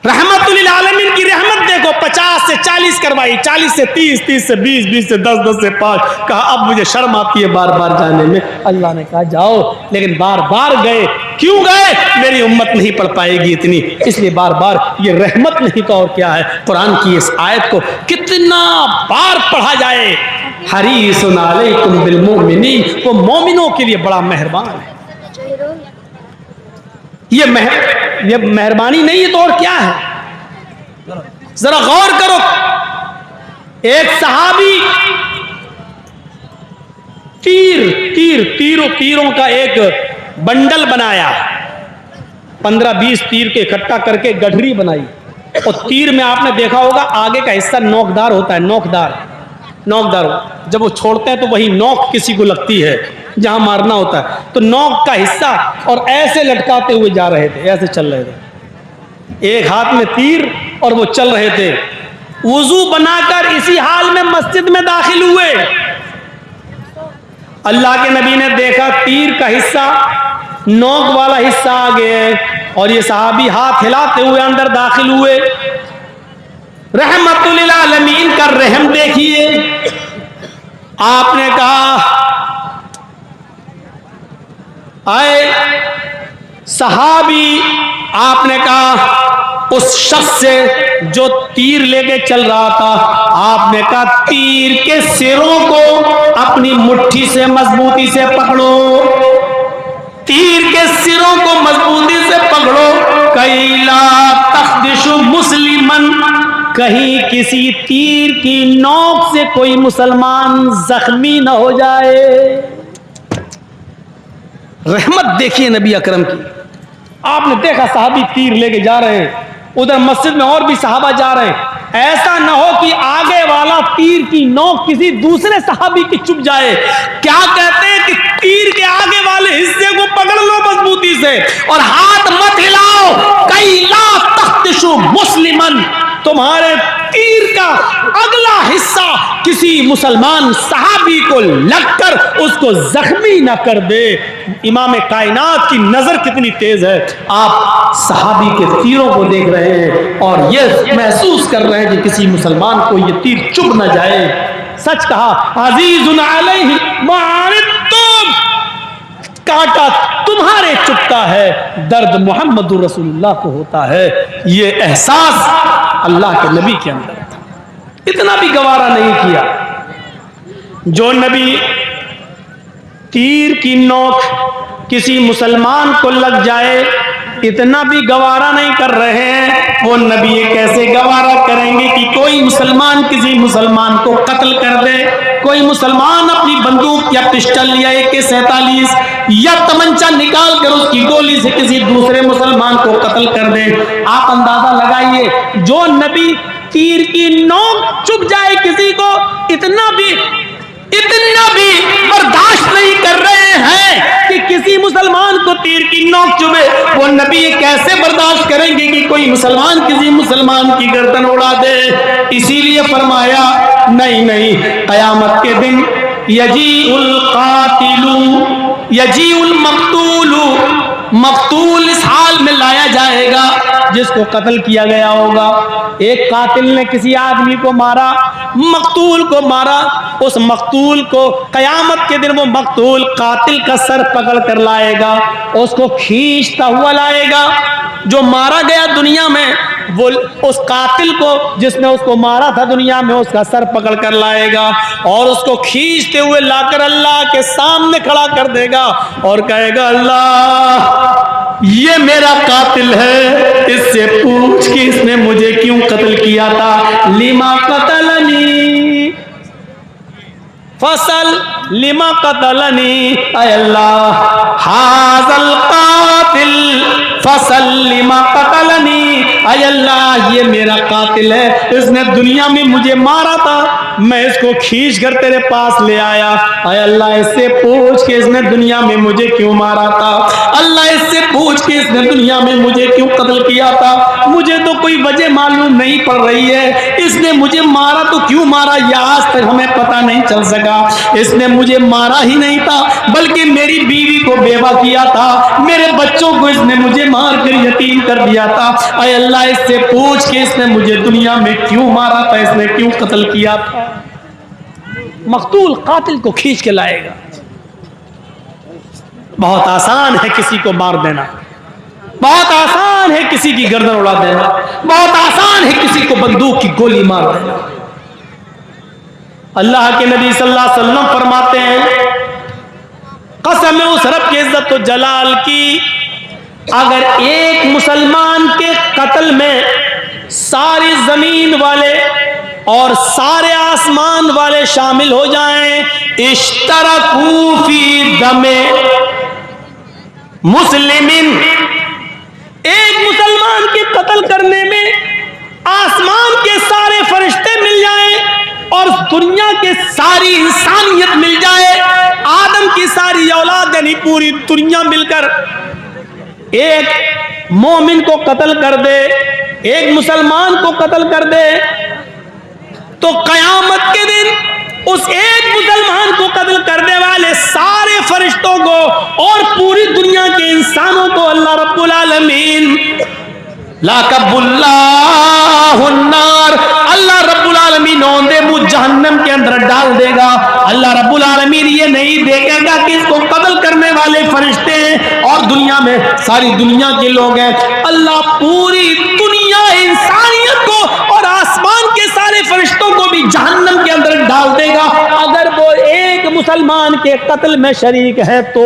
रहमतुल आलमीन की रहमत देखो, 50 से 40 करवाई, 40 से 30, 30 से 20, 20 से 10, 10 से 5। कहा अब मुझे शर्म आती है बार बार जाने में। अल्लाह ने कहा जाओ, लेकिन बार बार गए। क्यों गए? मेरी उम्मत नहीं पढ़ पाएगी इतनी, इसलिए बार बार। ये रहमत नहीं तो और क्या है? कुरान की इस आयत को कितना बार पढ़ा जाए। हरीसुन अलैकुम बिल मोमिनीन, वो मोमिनों के लिए बड़ा मेहरबान है। ये मेहरबानी नहीं है तो और क्या है? जरा गौर करो, एक सहाबी तीरों का एक बंडल बनाया, 15-20 तीर के इकट्ठा करके गठरी बनाई। और तीर में आपने देखा होगा आगे का हिस्सा नोकदार होता है, नोकदार जब वो छोड़ते हैं तो वही नोक किसी को लगती है जहां मारना होता है, तो नोक का हिस्सा, और ऐसे लटकाते हुए जा रहे थे, ऐसे चल रहे थे, एक हाथ में तीर और वो चल रहे थे। वुजू बनाकर इसी हाल में मस्जिद में दाखिल हुए। अल्लाह के नबी ने देखा तीर का हिस्सा, नोक वाला हिस्सा आगे है, और ये सहाबी हाथ हिलाते हुए अंदर दाखिल हुए। रहमतुल लिल आलमीन का रहम देखिए। आपने कहा, आए सहाबी, आपने कहा उस शख्स से जो तीर लेके चल रहा था, आपने कहा तीर के सिरों को अपनी मुट्ठी से मजबूती से पकड़ो, तीर के सिरों को मजबूती से पकड़ो। कैला तख्दिशु मुस्लिमन, कहीं किसी तीर की नोक से कोई मुसलमान जख्मी न हो जाए। रहमत देखिए नबी अकरम की। आपने देखा सहाबी तीर लेके जा रहे हैं, उधर मस्जिद में और भी सहाबा जा रहे हैं। ऐसा न हो कि आगे वाला तीर की नोक किसी दूसरे सहाबी की चुभ जाए। क्या कहते हैं कि तीर के आगे वाले हिस्से को पकड़ लो मजबूती से और हाथ मत हिलाओ। कैला तख्तिशु मुस्लिमन, तुम्हारे तीर का अगला हिस्सा किसी मुसलमान सहाबी को लगकर उसको जख्मी ना कर दे। इमाम कायनात की नजर कितनी तेज है। आप सहाबी के तीरों को देख रहे हैं और ये महसूस कर रहे हैं कि किसी मुसलमान को ये तीर चुभ ना जाए। सच कहा, अजीजुन अलैहि मा अनित्तुम, कांटा तुम्हारे चुभता है, दर्द मोहम्मदुर रसूलुल्लाह को होता है। ये एहसास अल्लाह के नबी के अंदर था, इतना भी गवारा नहीं किया। जो नबी तीर की नोक किसी मुसलमान को लग जाए इतना भी गवारा नहीं कर रहे हैं, वो नबी ये कैसे गवारा करेंगे कि कोई मुसलमान किसी मुसलमान को कत्ल कर दे। कोई मुसलमान अपनी बंदूक या पिस्टल या AK-47 या तमंचा निकाल कर उसकी गोली से किसी दूसरे मुसलमान को कत्ल कर दे। आप अंदाजा लगाइए, जो नबी तीर की नोक चुभ जाए किसी को, इतना भी बर्दाश्त नहीं कर रहे हैं कि किसी मुसलमान को तीर की नोक चुभे। वो नबी ये कैसे बर्दाश्त करेंगे कि कोई मुसलमान किसी मुसलमान की गर्दन उड़ा दे। इसीलिए फरमाया, नहीं, कयामत के दिन यजीउल कातिलु यजीउल मक्तूलु, मक्तूल इस हाल में लाया जाएगा जिसको कत्ल किया गया होगा। एक कातिल ने किसी आदमी को मारा, मक्तूल को मारा, उस मक्तूल को कयामत के दिन वो मक्तूल कातिल का सर पकड़ कर लाएगा, उसको खींचता हुआ लाएगा। जो मारा गया दुनिया में, वो उस कातिल को जिसने उसको मारा था दुनिया में, उसका सर पकड़ कर लाएगा और उसको खींचते हुए लाकर अल्लाह के सामने खड़ा कर देगा और कहेगा, अल्लाह ये मेरा कातिल है, इससे पूछ कि इसने मुझे क्यों कत्ल किया था। लिमा कतलनी फसल लिमा कतलनी, अल्लाह हाज़ल कातिल फसल लिमा कतलनी, अल्लाह ये मेरा कातिल है, इसने दुनिया में मुझे मारा था, मैं इसको खींच कर तेरे पास ले आया। अल्लाह इससे पूछ के इसने दुनिया में मुझे क्यों मारा था। अल्लाह इससे पूछ के इसने दुनिया में मुझे क्यों कत्ल किया था। मुझे तो कोई वजह मालूम नहीं पड़ रही है, इसने मुझे मारा तो क्यों मारा ये आज तक हमें पता नहीं चल सका। इसने मुझे मारा ही नहीं था बल्कि मेरी बीवी को बेवा किया था, मेरे बच्चों को इसने मुझे मार कर यतीम कर दिया था। अल्लाह इससे पूछ के इसने मुझे दुनिया में क्यों मारा था, इसने क्यों कत्ल किया था। मकतूल कातिल को खींच के लाएगा। बहुत आसान है किसी को मार देना, बहुत आसान है किसी की गर्दन उड़ा देना, बहुत आसान है किसी को बंदूक की गोली मार देना। अल्लाह के नबी सल्लल्लाहु अलैहि वसल्लम फरमाते हैं, कसम है उस रब की इज्जत तो जलाल की अगर एक मुसलमान के कत्ल में सारी जमीन वाले और सारे आसमान वाले शामिल हो जाएं, इश्तरकू फी दमे मुस्लिमिन, एक मुसलमान के कत्ल करने में आसमान के सारे फरिश्ते मिल जाएं और दुनिया के सारी इंसानियत मिल जाए, आदम की सारी औलाद यानी पूरी दुनिया मिलकर एक मोमिन को कत्ल कर दे, एक मुसलमान को कत्ल कर दे, तो कयामत के दिन उस एक मुसलमान को कत्ल करने वाले सारे फरिश्तों को और पूरी दुनिया के इंसानों को अल्लाह रब्बुल आलमीन लाकबुल्लाहुन्नार, अल्लाह रब्बुल आलमीन औंधे मुंह जहन्नम के अंदर डाल देगा। अल्लाह रब्बुल आलमीन ये नहीं देखेगा कि इसको कत्ल करने वाले फरिश्ते हैं और दुनिया में सारी दुनिया के लोग हैं, अल्लाह पूरी दुनिया इंसानियत को और आसमान के सारे फरिश्तों को भी जहन्नम के अंदर डाल देगा अगर वो एक मुसलमान के कत्ल में शरीक है। तो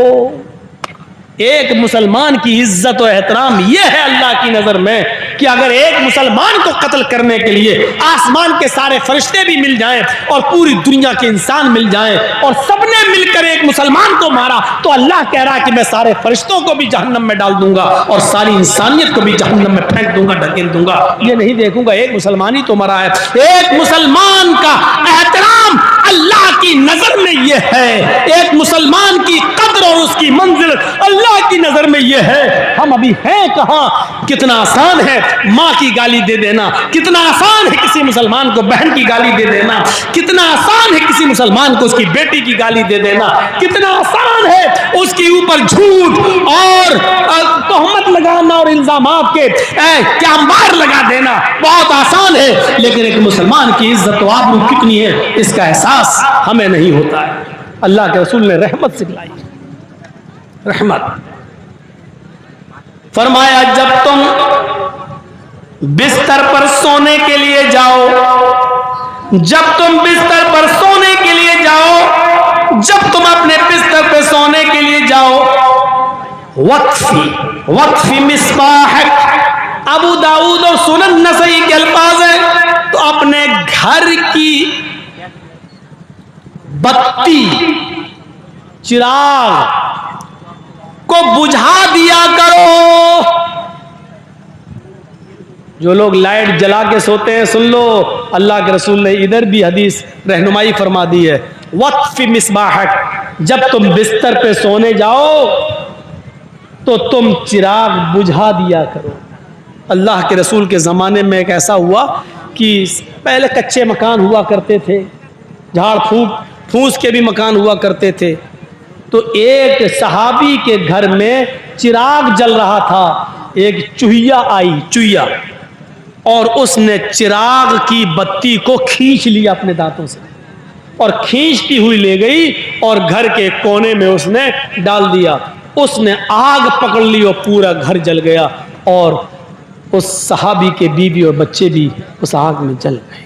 एक मुसलमान की इज्जत और एहतराम यह है अल्लाह की नजर में कि अगर एक मुसलमान को कत्ल करने के लिए आसमान के सारे फरिश्ते भी मिल जाएं और पूरी दुनिया के इंसान मिल जाएं और सबने मिलकर एक मुसलमान को मारा, तो अल्लाह कह रहा है कि मैं सारे फरिश्तों को भी जहन्नम में डाल दूंगा और सारी इंसानियत को भी जहन्नम में फेंक दूंगा, ढकेल दूंगा। ये नहीं देखूंगा एक मुसलमान ही तो मरा है। एक मुसलमान का एहतराम अल्लाह की नजर में यह है, एक मुसलमान की कद्र और उसकी मंजिल अल्लाह की नजर में यह है। हम अभी हैं कहां? कितना आसान है माँ की गाली दे देना, कितना आसान है किसी मुसलमान को बहन की गाली दे देना, कितना आसान है किसी मुसलमान को उसकी बेटी की गाली दे देना, कितना आसान है उसके ऊपर झूठ और तोहमत लगाना और इल्जामात के क्या अंबार लगा देना, बहुत आसान है। लेकिन एक मुसलमान की इज्जत और आबरू कितनी है इसका एहसास हमें नहीं होता है। अल्लाह के रसूल ने रहमत सिखलाई, रहमत फरमाया जब तुम बिस्तर पर सोने के लिए जाओ, जब तुम बिस्तर पर सोने के लिए जाओ, जब तुम अपने बिस्तर पर सोने के लिए जाओ, वक्फी मिस्बाहक, अबू दाऊद और सुनन नसई के अल्फाज है, तो अपने घर की बत्ती चिराग को बुझा दिया करो। जो लोग लाइट जला के सोते हैं, सुन लो अल्लाह के रसूल ने इधर भी हदीस रहनुमाई फरमा दी है, वक्फी मिस्बाहक, जब तुम बिस्तर पे सोने जाओ तो तुम चिराग बुझा दिया करो। अल्लाह के रसूल के ज़माने में एक ऐसा हुआ कि पहले कच्चे मकान हुआ करते थे, झाड़ फूस के भी मकान हुआ करते थे, तो एक सहाबी के घर में चिराग जल रहा था, एक चूहिया आई, चूहिया, और उसने चिराग की बत्ती को खींच लिया अपने दांतों से और खींचती हुई ले गई और घर के कोने में उसने डाल दिया। उसने आग पकड़ ली और पूरा घर जल गया और उस सहाबी के बीवी और बच्चे भी उस आग में जल गए।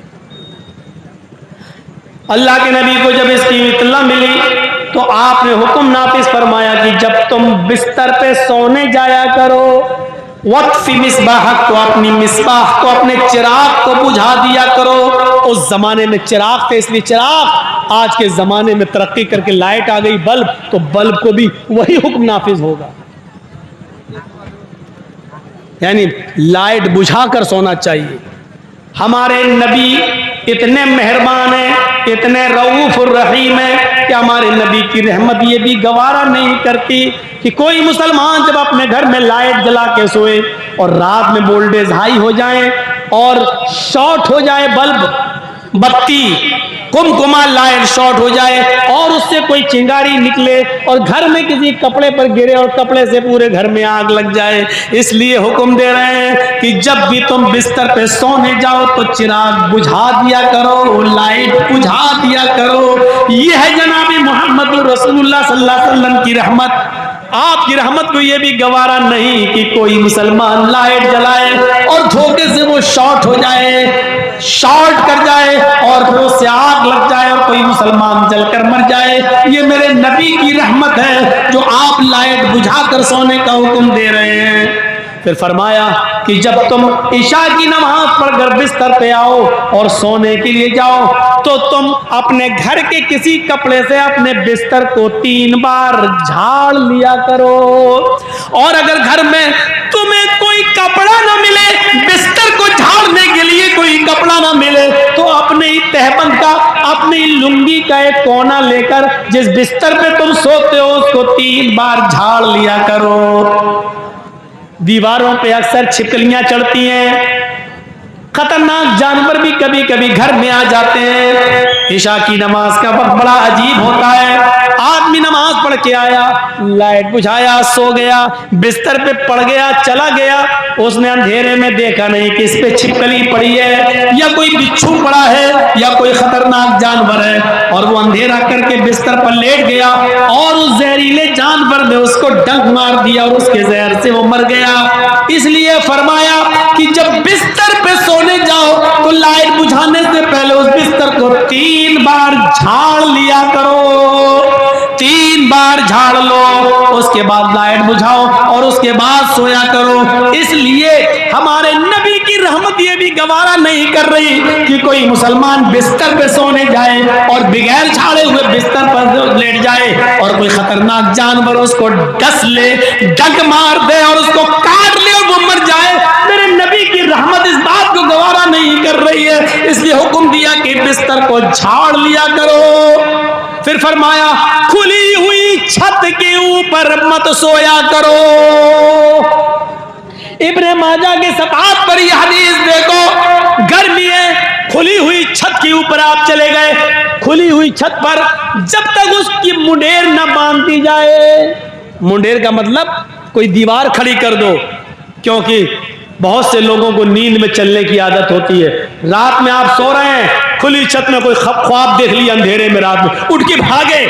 अल्लाह के नबी को जब इसकी इत्तला मिली तो आपने हुक्म नाफिज फरमाया कि जब तुम बिस्तर पे सोने जाया करो, वक्फी मिस्बाहक, तो अपनी मिस्बाह को अपने चिराग को बुझा दिया करो। उस जमाने में चिराग थे, इसलिए चिराग, आज के जमाने में तरक्की करके लाइट आ गई, बल्ब, तो बल्ब को भी वही हुक्म नाफिज होगा, यानी लाइट बुझाकर सोना चाहिए। हमारे नबी इतने मेहरबान हैं, इतने रऊफुर रहीम हैं कि हमारे नबी की रहमत ये भी गवारा नहीं करती कि कोई मुसलमान जब अपने घर में लाइट जला के सोए और रात में वोल्टेज हाई हो जाए और शॉर्ट हो जाए बल्ब, बत्ती, कुमकुमा लाइट शॉर्ट हो जाए और उससे कोई चिंगारी निकले और घर में किसी कपड़े पर गिरे और कपड़े से पूरे घर में आग लग जाए, इसलिए हुक्म दे रहे हैं कि जब भी तुम बिस्तर पे सोने जाओ तो चिराग बुझा दिया करो, लाइट बुझा दिया करो। यह है जनाब मोहम्मद रसूलुल्लाह सल्लल्लाहु अलैहि वसल्लम की रहमत। आपकी रहमत को यह भी गवारा नहीं कि कोई मुसलमान लाइट जलाए और धोखे से वो शॉर्ट हो जाए, शॉर्ट कर जाए और फिर उससे आग लग जाए और कोई मुसलमान जलकर मर जाए। ये मेरे नबी की रहमत है जो आप लाइट बुझाकर सोने का हुक्म दे रहे हैं। फिर फरमाया कि जब तुम इशा की नमाज पढ़कर बिस्तर पे आओ और सोने के लिए जाओ तो तुम अपने घर के किसी कपड़े से अपने बिस्तर को 3 बार झाड़ लिया करो। और अगर घर में तुम्हें कोई कपड़ा ना मिले, बिस्तर को झाड़ने के लिए कोई कपड़ा ना मिले, तो अपने ही तहबंद का, अपनी लुंगी का एक कोना लेकर जिस बिस्तर पे तुम सोते हो उसको 3 बार झाड़ लिया करो। दीवारों पे अक्सर छिपकलियां चढ़ती हैं, खतरनाक जानवर भी कभी कभी घर में आ जाते हैं। इशा की नमाज का वक्त बड़ा अजीब होता है। आदमी नमाज पढ़ के आया, लाइट बुझाया, सो गया, बिस्तर पे पड़ गया, चला गया, उसने अंधेरे में देखा नहीं कि इस पे छिपकली पड़ी है या कोई बिच्छू पड़ा है या कोई खतरनाक जानवर है, और वो अंधेरा करके बिस्तर पर लेट गया और उस जहरीले जानवर ने उसको डंक मार दिया और उसके जहर से वो मर गया। इसलिए फरमाया कि जब बिस्तर पे सोने जाओ तो लाइट बुझाने से पहले उस बिस्तर को 3 बार झाड़ लिया करो। 3 बार झाड़ लो, उसके बाद लाइट बुझाओ और उसके बाद सोया करो। इसलिए हमारे नबी की रहमत ये भी गवारा नहीं कर रही कि कोई मुसलमान बिस्तर पे सोने जाए और बगैर झाड़े हुए बिस्तर पर लेट जाए और कोई खतरनाक जानवर उसको डस ले, डंक मार दे और उसको काट ले और वो मर जाए। मेरे नबी की रहमत इस बात को गवारा नहीं कर रही है, इसलिए हुक्म दिया कि बिस्तर को झाड़ लिया करो। फिर फरमाया खुली हुई छत के ऊपर मत सोया करो। इब्ने माजा के सफात पर यह हदीस देखो, गर्मी है, खुली हुई छत के ऊपर आप चले गए, खुली हुई छत पर जब तक उसकी मुंडेर न बांधी जाए, मुंडेर का मतलब कोई दीवार खड़ी कर दो, क्योंकि बहुत से लोगों को नींद में चलने की आदत होती है। रात में आप सो रहे हैं, खुली छत में कोई ख्वाब देख लिया अंधेरे में, रात में उठ के भागे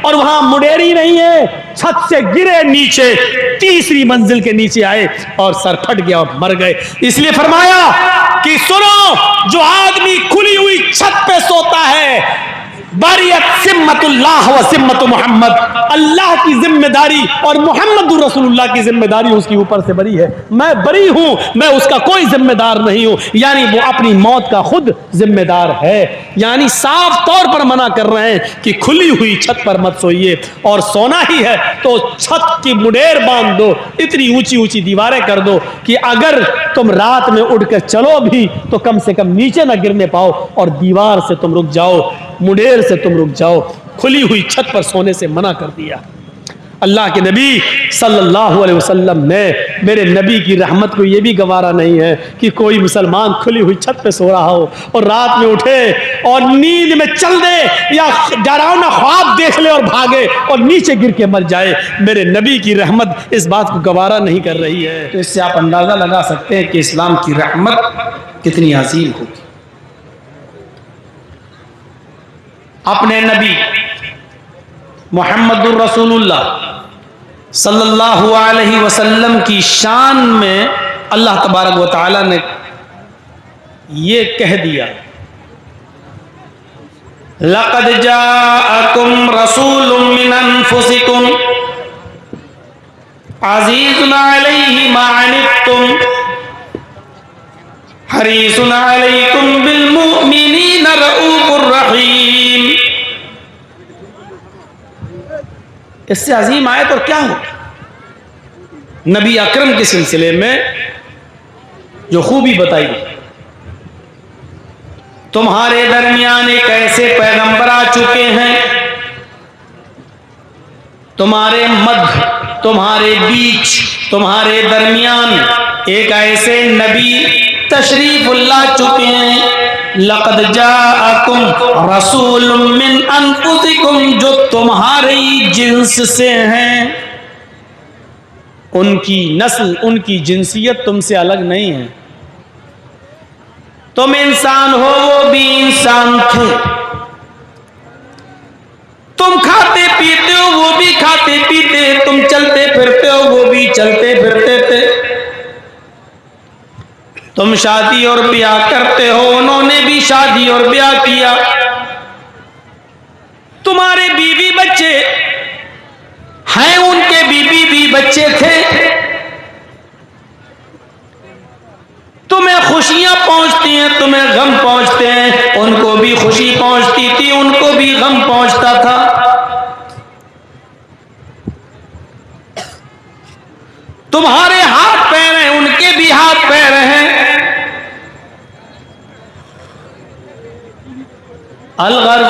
और वहां मुंडेरी नहीं है, छत से गिरे नीचे, 3री मंजिल के नीचे आए और सर फट गया और मर गए। इसलिए फरमाया कि सुनो, जो आदमी खुली हुई छत पे सोता है, बरियत सिम्मतुल्लाह व सिम्मतु मोहम्मद, अल्लाह की जिम्मेदारी और मोहम्मद रसूलुल्लाह की जिम्मेदारी उसके ऊपर से बरी है। मैं बरी हूं, मैं उसका कोई जिम्मेदार नहीं हूं। यानी वो अपनी मौत का खुद जिम्मेदार है। यानी साफ तौर पर मना कर रहे हैं कि खुली हुई छत पर मत सोइए, और सोना ही है तो छत की मुंडेर बांध दो, इतनी ऊंची ऊंची दीवारें कर दो कि अगर तुम रात में उठकर चलो भी तो कम से कम नीचे ना गिरने पाओ, और दीवार से तुम रुक जाओ, मुंडेर से तुम रुक जाओ। खुली हुई छत पर सोने से मना कर दिया। अल्लाह के नबी सल्लल्लाहु अलैहि वसल्लम ने, मेरे नबी की रहमत को यह भी गवारा नहीं है कि कोई मुसलमान खुली हुई छत पे सो रहा हो और रात में उठे और नींद में चल दे या डरावना ख्वाब देख ले और भागे और नीचे गिर के मर जाए। मेरे नबी की रहमत इस बात को गवारा नहीं कर रही है। तो इससे आप अंदाजा लगा सकते हैं कि इस्लाम की रहमत कितनी अजीम होगी। अपने नबी मोहम्मदुर रसूलुल्लाह सल्लल्लाहु अलैहि वसल्लम की शान में अल्लाह तबारक व तआला ने ये कह दिया, लक़द जाअकुम रसूलुम मिन अनफुसिकुम अज़ीज़ुन अलैहि मा अनित्तुम हरीसुन अलैकुम बिल मुमिनीना रऊफ़ुर रहीम। इससे अजीम आयत और क्या हो। नबी अकरम के सिलसिले में जो खूबी बताई, तुम्हारे दरमियान एक ऐसे पैगंबर आ चुके हैं, तुम्हारे मध्य, तुम्हारे बीच, तुम्हारे दरमियान एक ऐसे नबी तशरीफ ला चुके हैं। लक़द जाअकुम रसूलुम मिन अनफुसिकुम, जो तुम्हारे जिन्स से हैं, उनकी नस्ल, उनकी जिनसियत तुमसे अलग नहीं है। तुम इंसान हो, वो भी इंसान थे। तुम खाते पीते हो, वो भी खाते पीते। तुम चलते फिरते हो, वो भी चलते फिरते थे। तुम शादी और ब्याह करते हो, उन्होंने भी शादी और ब्याह किया। तुम्हारे बीवी बच्चे हैं, उनके बीवी भी बच्चे थे। तुम्हें खुशियां पहुंचती हैं, तुम्हें गम पहुंचते हैं। उनको भी खुशी पहुंचती थी, उनको भी गम पहुंचता था। तुम्हारे हाथ पैर हैं, उनके भी हाथ पैर हैं। अलगर्ज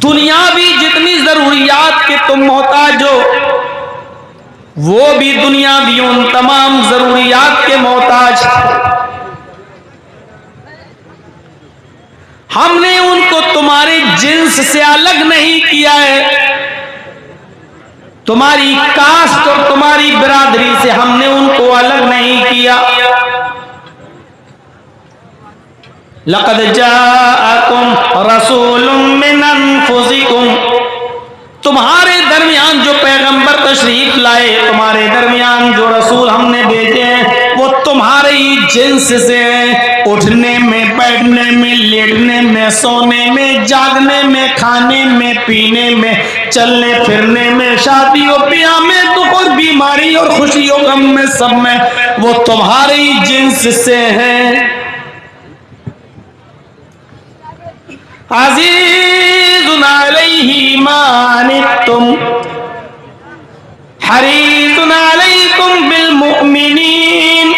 दुनियावी जितनी जरूरियात के तुम मोहताज हो, वो भी दुनियावी उन तमाम जरूरियात के मोहताज। हमने उनको तुम्हारे जिन्स से अलग नहीं किया है, तुम्हारी कास्ट और तुम्हारी बिरादरी से हमने उनको अलग नहीं किया। लक़द जाअकुम रसूलुम मिन अनफुसिकुम, तुम्हारे दरमियान जो पैगंबर तशरीफ लाए, तुम्हारे दरमियान जो रसूल हमने भेजे हैं, वो तुम्हारे ही जिन्स से हैं। उठने में, बैठने में, लेटने में, सोने में, जागने में, खाने में, पीने में, चलने फिरने में, शादी और ब्याह में, दुख और बीमारी और खुशी और गम में, सब में वो तुम्हारे ही जिन्स से हैं। अज़ीज़ुन अलैहि मा अनित्तुम हरीसुन अलैकुम बिल मुमिनीन,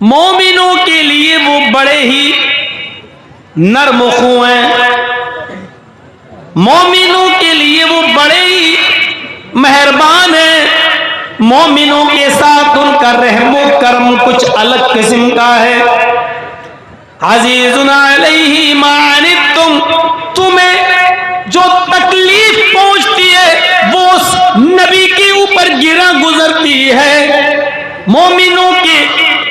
मोमिनों के लिए वो बड़े ही नरम खू हैं, मोमिनों के लिए वो बड़े ही मेहरबान हैं। मोमिनों के साथ उनका रहमो करम कुछ अलग किस्म का है। अज़ीज़ुन अलैहि मा अनित्तुम, तुम्हें जो तकलीफ पहुंचती है वो उस नबी के ऊपर गिरा गुजरती है। मोमिनों के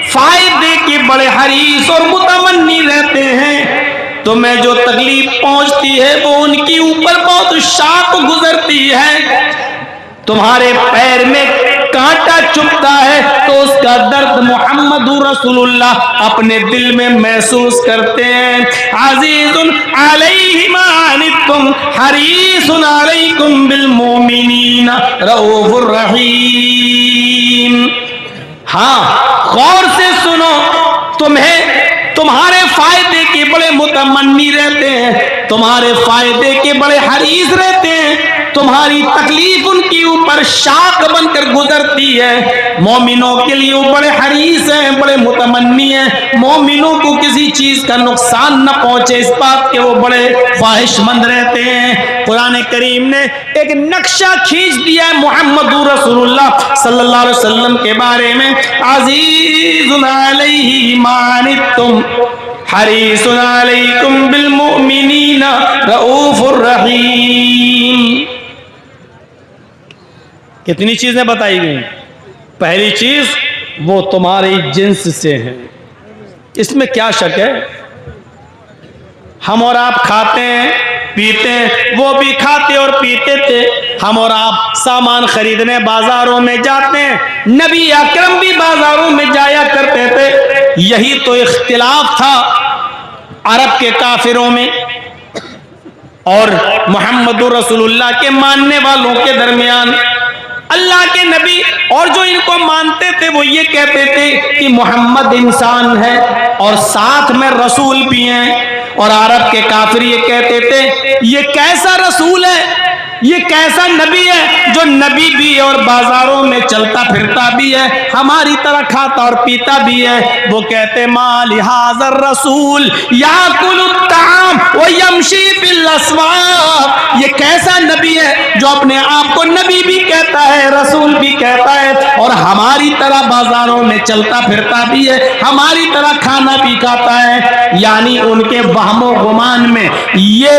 फायदे के बड़े हरीस और मुतमन्नी रहते हैं। तुम्हें जो तकलीफ पहुंचती है वो उनके ऊपर बहुत शाख गुजरती है। तुम्हारे पैर में कांटा चुभता है तो उसका दर्द मुहम्मदुर रसूलुल्लाह अपने दिल में महसूस करते हैं। अज़ीज़ुन अलैहि मा अनित्तुम हरीसुन अलैकुम बिल मुमिनीना रऊफुर रहीम। हाँ, गौर से सुनो, तुम्हें तुम्हारे फायदे के बड़े मुतमन्नी रहते हैं, तुम्हारे फायदे के बड़े हरीस रहते हैं। तुम्हारी तकलीफ उनके ऊपर शाख बनकर गुजरती है। मोमिनों के लिए वो बड़े हरीस हैं, बड़े मुतमन्नी हैं। मोमिनों को किसी चीज का नुकसान न पहुंचे, इस बात के वो बड़े ख्वाहिशमंद रहते हैं। कुरान करीम ने एक नक्शा खींच दिया है मुहम्मदुर रसूलुल्लाह सल्लल्लाहु अलैहि वसल्लम के बारे में। अज़ीज़ुन अलैहि मा अनित्तुम हरीसुन अलैकुम बिल मुमिनीना रऊफुर रहीम। कितनी चीजें बताई गई। पहली चीज, वो तुम्हारी जिन्स से है, इसमें क्या शक है। हम और आप खाते हैं, पीते हैं, वो भी खाते और पीते थे। हम और आप सामान खरीदने बाजारों में जाते हैं, नबी अकरम भी बाजारों में जाया करते थे। यही तो इख्तिलाफ था अरब के काफिरों में और मुहम्मदुर रसूलुल्लाह के मानने वालों के दरमियान। अल्लाह के नबी और जो इनको मानते थे वो ये कहते थे कि मोहम्मद इंसान है और साथ में रसूल भी हैं। और अरब के काफिर ये कहते थे ये कैसा रसूल है, ये कैसा नबी है जो नबी भी है और बाजारों में चलता फिरता भी है, हमारी तरह खाता और पीता भी है। वो कहते माल हाज़र रसूल याकुलुत ताम व यमशी फिल अस्वाक, ये कैसा नबी है जो अपने आप को नबी भी कहता है, रसूल भी कहता है और हमारी तरह बाजारों में चलता फिरता भी है, हमारी तरह खाना भी खाता है। यानी उनके वहमो गुमान में ये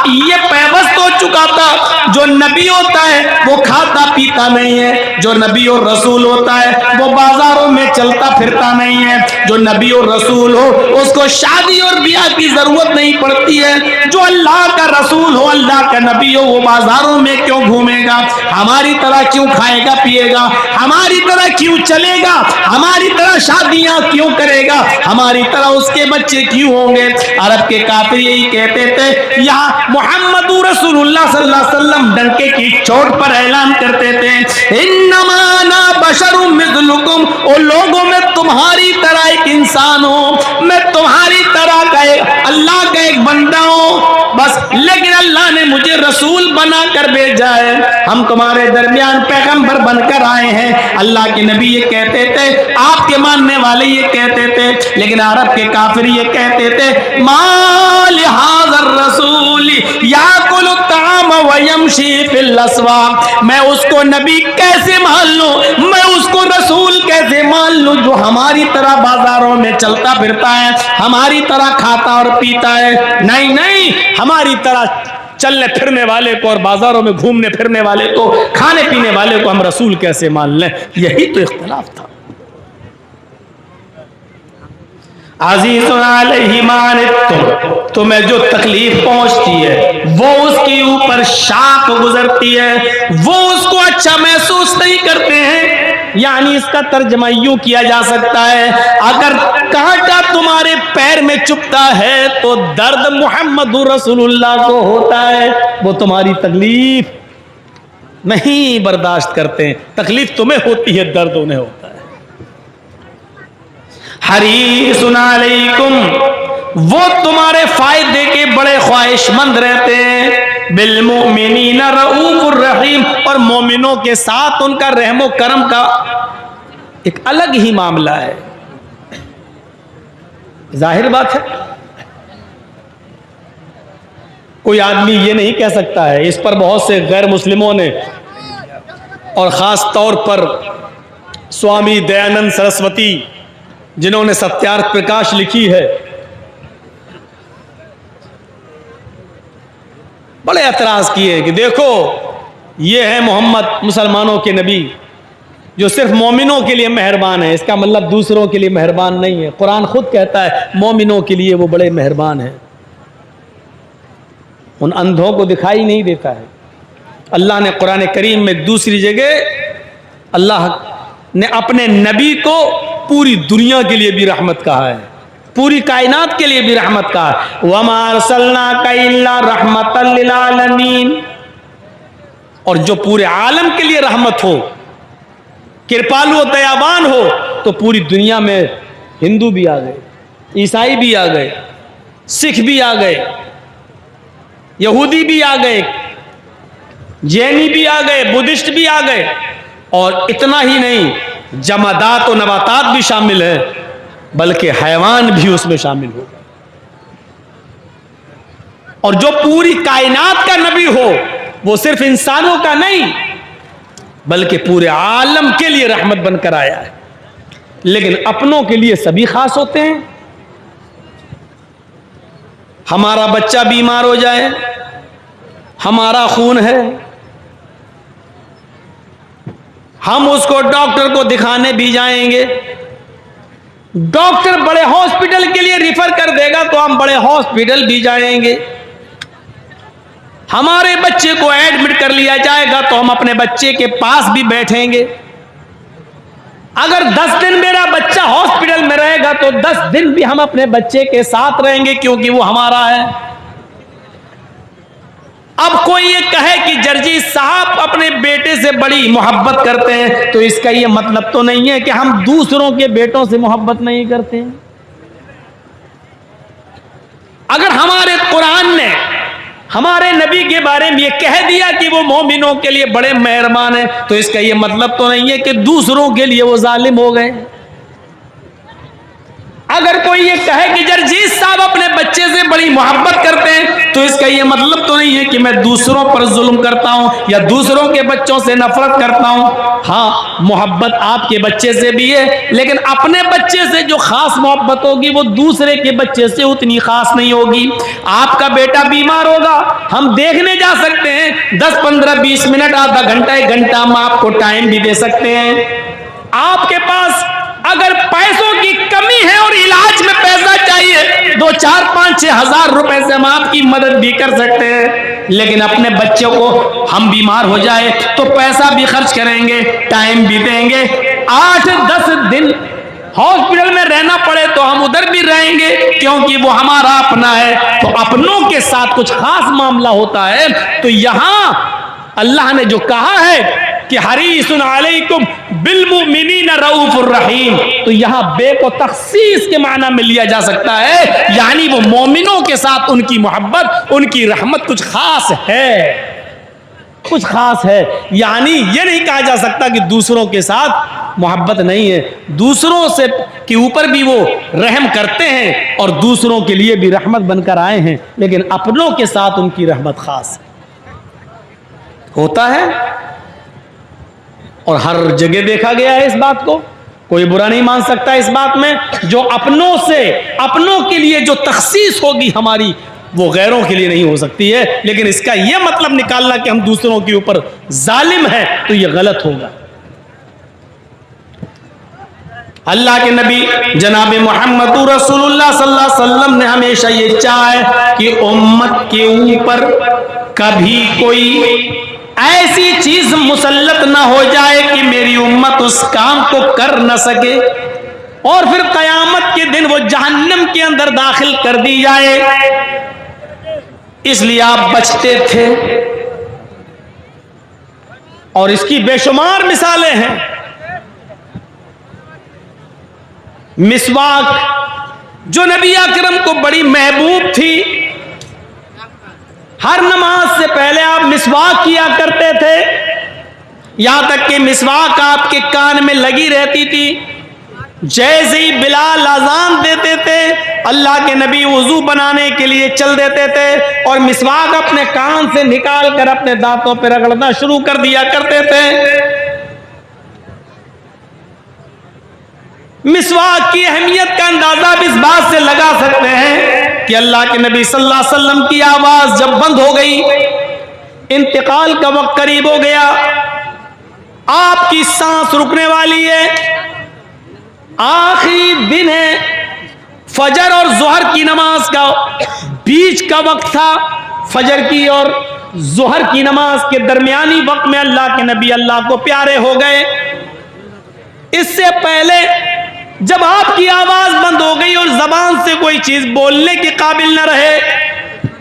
ये पैवस्त हो चुका था, जो नबी होता है वो खाता पीता नहीं है, जो नबी और रसूल होता है वो बाजारों में चलता फिरता नहीं है, जो नबी और रसूल हो उसको शादी और ब्याह की जरूरत नहीं पड़ती है, जो अल्लाह का रसूल हो, अल्लाह का नबी हो, वो बाजारों में क्यों घूमेगा, हमारी तरह क्यों खाएगा पिएगा, हमारी तरह क्यों चलेगा, हमारी तरह शादियां क्यों करेगा, हमारी तरह उसके बच्चे क्यों होंगे। अरब के काफिर यही कहते थे। यहाँ मोहम्मद रसूलुल्लाह सल्लल्लाहु अलैहि वसल्लम डंके की चोट पर ऐलान करते थे, इन्नमा अना बशरुम मिस्लुकुम, ओ लोगों में तुम्हारी तरह एक इंसान हूं, मैं तुम्हारी तरह का अल्लाह का एक बंदा हूं बस, लेकिन अल्लाह ने मुझे रसूल बनाकर भेजा है, हम तुम्हारे दरमियान पैगंबर बनकर आए हैं। अल्लाह के नबी ये कहते थे, आपके मानने वाले ये कहते थे, लेकिन अरब के काफिर ये कहते थे, माल हाज़र रसूल याकुलु ताम व यमशी फिल अस्वाक, मैं उसको नबी कैसे मान लूं, मैं उसको रसूल कैसे मान लूं जो हमारी तरह बाजारों में चलता फिरता है, हमारी तरह खाता और पीता है। नहीं नहीं, हमारी तरह चलने फिरने वाले को और बाजारों में घूमने फिरने वाले को, खाने पीने वाले को हम रसूल कैसे मान लें। यही तो इख्तिलाफ था। अज़ीज़ुन अलैहि मानित्तुम, तुम्हें जो तकलीफ पहुंचती है वो उसके ऊपर शाख गुजरती है, वो उसको अच्छा महसूस नहीं करते हैं। यानी इसका तर्जमा यूं किया जा सकता है, अगर कांटा तुम्हारे पैर में चुभता है तो दर्द मोहम्मद रसूलुल्लाह को होता है, वो तुम्हारी तकलीफ नहीं बर्दाश्त करते हैं। तकलीफ तुम्हें होती है, दर्द उन्हें होता है। हरीसुन अलैकुम, वो तुम्हारे फायदे के बड़े ख्वाहिशमंद रहते हैं। बिलमुमिनीना रऊफुर रहीम, और मोमिनों के साथ उनका रहमो करम का एक अलग ही मामला है। जाहिर बात है, कोई आदमी ये नहीं कह सकता है, इस पर बहुत से गैर मुस्लिमों ने और खास तौर पर स्वामी दयानंद सरस्वती जिन्होंने सत्यार्थ प्रकाश लिखी है, बड़े एतराज किए कि देखो ये है मोहम्मद मुसलमानों के नबी जो सिर्फ मोमिनों के लिए मेहरबान है, इसका मतलब दूसरों के लिए मेहरबान नहीं है। कुरान खुद कहता है मोमिनों के लिए वो बड़े मेहरबान है, उन अंधों को दिखाई नहीं देता है। अल्लाह ने कुरान करीम में दूसरी जगह अल्लाह ने अपने नबी को पूरी दुनिया के लिए भी रहमत कहा है, पूरी कायनात के लिए भी रहमत कहा है। वमा अरसलनाका इल्ला रहमतल लिल आलमीन, और जो पूरे आलम के लिए रहमत हो, कृपालु दयावान हो, तो पूरी दुनिया में हिंदू भी आ गए, ईसाई भी आ गए, सिख भी आ गए, यहूदी भी आ गए, जैनी भी आ गए, बुद्धिस्ट भी आ गए, और इतना ही नहीं, जमादात और नबातात भी शामिल है, बल्कि हैवान भी उसमें शामिल हो। और जो पूरी कायनात का नबी हो वो सिर्फ इंसानों का नहीं बल्कि पूरे आलम के लिए रहमत बनकर आया है। लेकिन अपनों के लिए सभी खास होते हैं। हमारा बच्चा बीमार हो जाए, हमारा खून है, हम उसको डॉक्टर को दिखाने भी जाएंगे, डॉक्टर बड़े हॉस्पिटल के लिए रिफर कर देगा तो हम बड़े हॉस्पिटल भी जाएंगे। हमारे बच्चे को एडमिट कर लिया जाएगा तो हम अपने बच्चे के पास भी बैठेंगे। अगर 10 दिन मेरा बच्चा हॉस्पिटल में रहेगा तो 10 दिन भी हम अपने बच्चे के साथ रहेंगे, क्योंकि वो हमारा है। अब कोई ये कहे कि जर्जी साहब अपने बेटे से बड़ी मोहब्बत करते हैं, तो इसका ये मतलब तो नहीं है कि हम दूसरों के बेटों से मोहब्बत नहीं करते हैं। अगर हमारे कुरान ने हमारे नबी के बारे में ये कह दिया कि वो मोमिनों के लिए बड़े मेहरबान हैं, तो इसका ये मतलब तो नहीं है कि दूसरों के लिए वो जालिम हो गए। अगर कोई ये कहे कि जर्जीस साहब अपने बच्चे से बड़ी मोहब्बत करते हैं, तो इसका ये मतलब तो नहीं है कि मैं दूसरों पर जुल्म करता हूं या दूसरों के बच्चों से नफरत करता हूं। हाँ, मोहब्बत आपके बच्चे से भी है, लेकिन अपने बच्चे से जो खास मोहब्बत होगी वो दूसरे के बच्चे से उतनी खास नहीं होगी। आपका बेटा बीमार होगा, हम देखने जा सकते हैं 10, 15, 20 मिनट, आधा घंटा, 1 घंटा हम आपको टाइम भी दे सकते हैं। आपके पास अगर पैसों की कमी है और इलाज में पैसा चाहिए, 2, 4, 5, 6 हजार रुपए से हम आपकी मदद भी कर सकते हैं। लेकिन अपने बच्चों को हम बीमार हो जाए तो पैसा भी खर्च करेंगे, टाइम भी देंगे। 8-10 दिन हॉस्पिटल में रहना पड़े तो हम उधर भी रहेंगे, क्योंकि वो हमारा अपना है। तो अपनों के साथ कुछ खास मामला होता है। तो यहां अल्लाह ने जो कहा है कि हरीसुन अलैकुम बिल मुमिनीन रऊफुर रहीम, तो यहां बे को तखसीस के माना में लिया जा सकता है, यानी वो मोमिनों के साथ उनकी मोहब्बत, उनकी रहमत कुछ खास है, कुछ खास है। यानी ये नहीं कहा जा सकता कि दूसरों के साथ मोहब्बत नहीं है, दूसरों से के ऊपर भी वो रहम करते हैं और दूसरों के लिए भी रहमत बनकर आए हैं, लेकिन अपनों के साथ उनकी रहमत खास होता है। और हर जगह देखा गया है इस बात को, कोई बुरा नहीं मान सकता इस बात में। जो अपनों से, अपनों के लिए जो तखसीस होगी हमारी, वो गैरों के लिए नहीं हो सकती है। लेकिन इसका यह मतलब निकालना कि हम दूसरों के ऊपर जालिम हैं, तो यह गलत होगा। अल्लाह के नबी जनाब मोहम्मद रसूलुल्लाह सल्लल्लाहु अलैहि वसल्लम ने हमेशा ये चाहा है कि उम्मत के ऊपर कभी कोई ऐसी चीज मुसल्लत ना हो जाए कि मेरी उम्मत उस काम को कर न सके और फिर कयामत के दिन वो जहन्नम के अंदर दाखिल कर दी जाए। इसलिए आप बचते थे और इसकी बेशुमार मिसालें हैं। मिसवाक जो नबी अकरम को बड़ी महबूब थी, हर नमाज से पहले आप मिसवाक किया करते थे, यहां तक कि मिसवाक आपके कान में लगी रहती थी। जैसे ही बिलाल अजान देते थे, अल्लाह के नबी वुजू बनाने के लिए चल देते थे और मिसवाक अपने कान से निकाल कर अपने दांतों पर रगड़ना शुरू कर दिया करते थे। मिसवाक की अहमियत का अंदाजा भी इस बात से लगा सकते हैं कि अल्लाह के नबी सल्लल्लाहु अलैहि वसल्लम की आवाज जब बंद हो गई, इंतकाल का वक्त करीब हो गया, आपकी सांस रुकने वाली है, आखिरी दिन है, फजर और जोहर की नमाज का बीच का वक्त था। फजर की और जोहर की नमाज के दरमियानी वक्त में अल्लाह के नबी अल्लाह को प्यारे हो गए। इससे पहले जब आपकी आवाज बंद हो गई और जबान से कोई चीज बोलने के काबिल न रहे,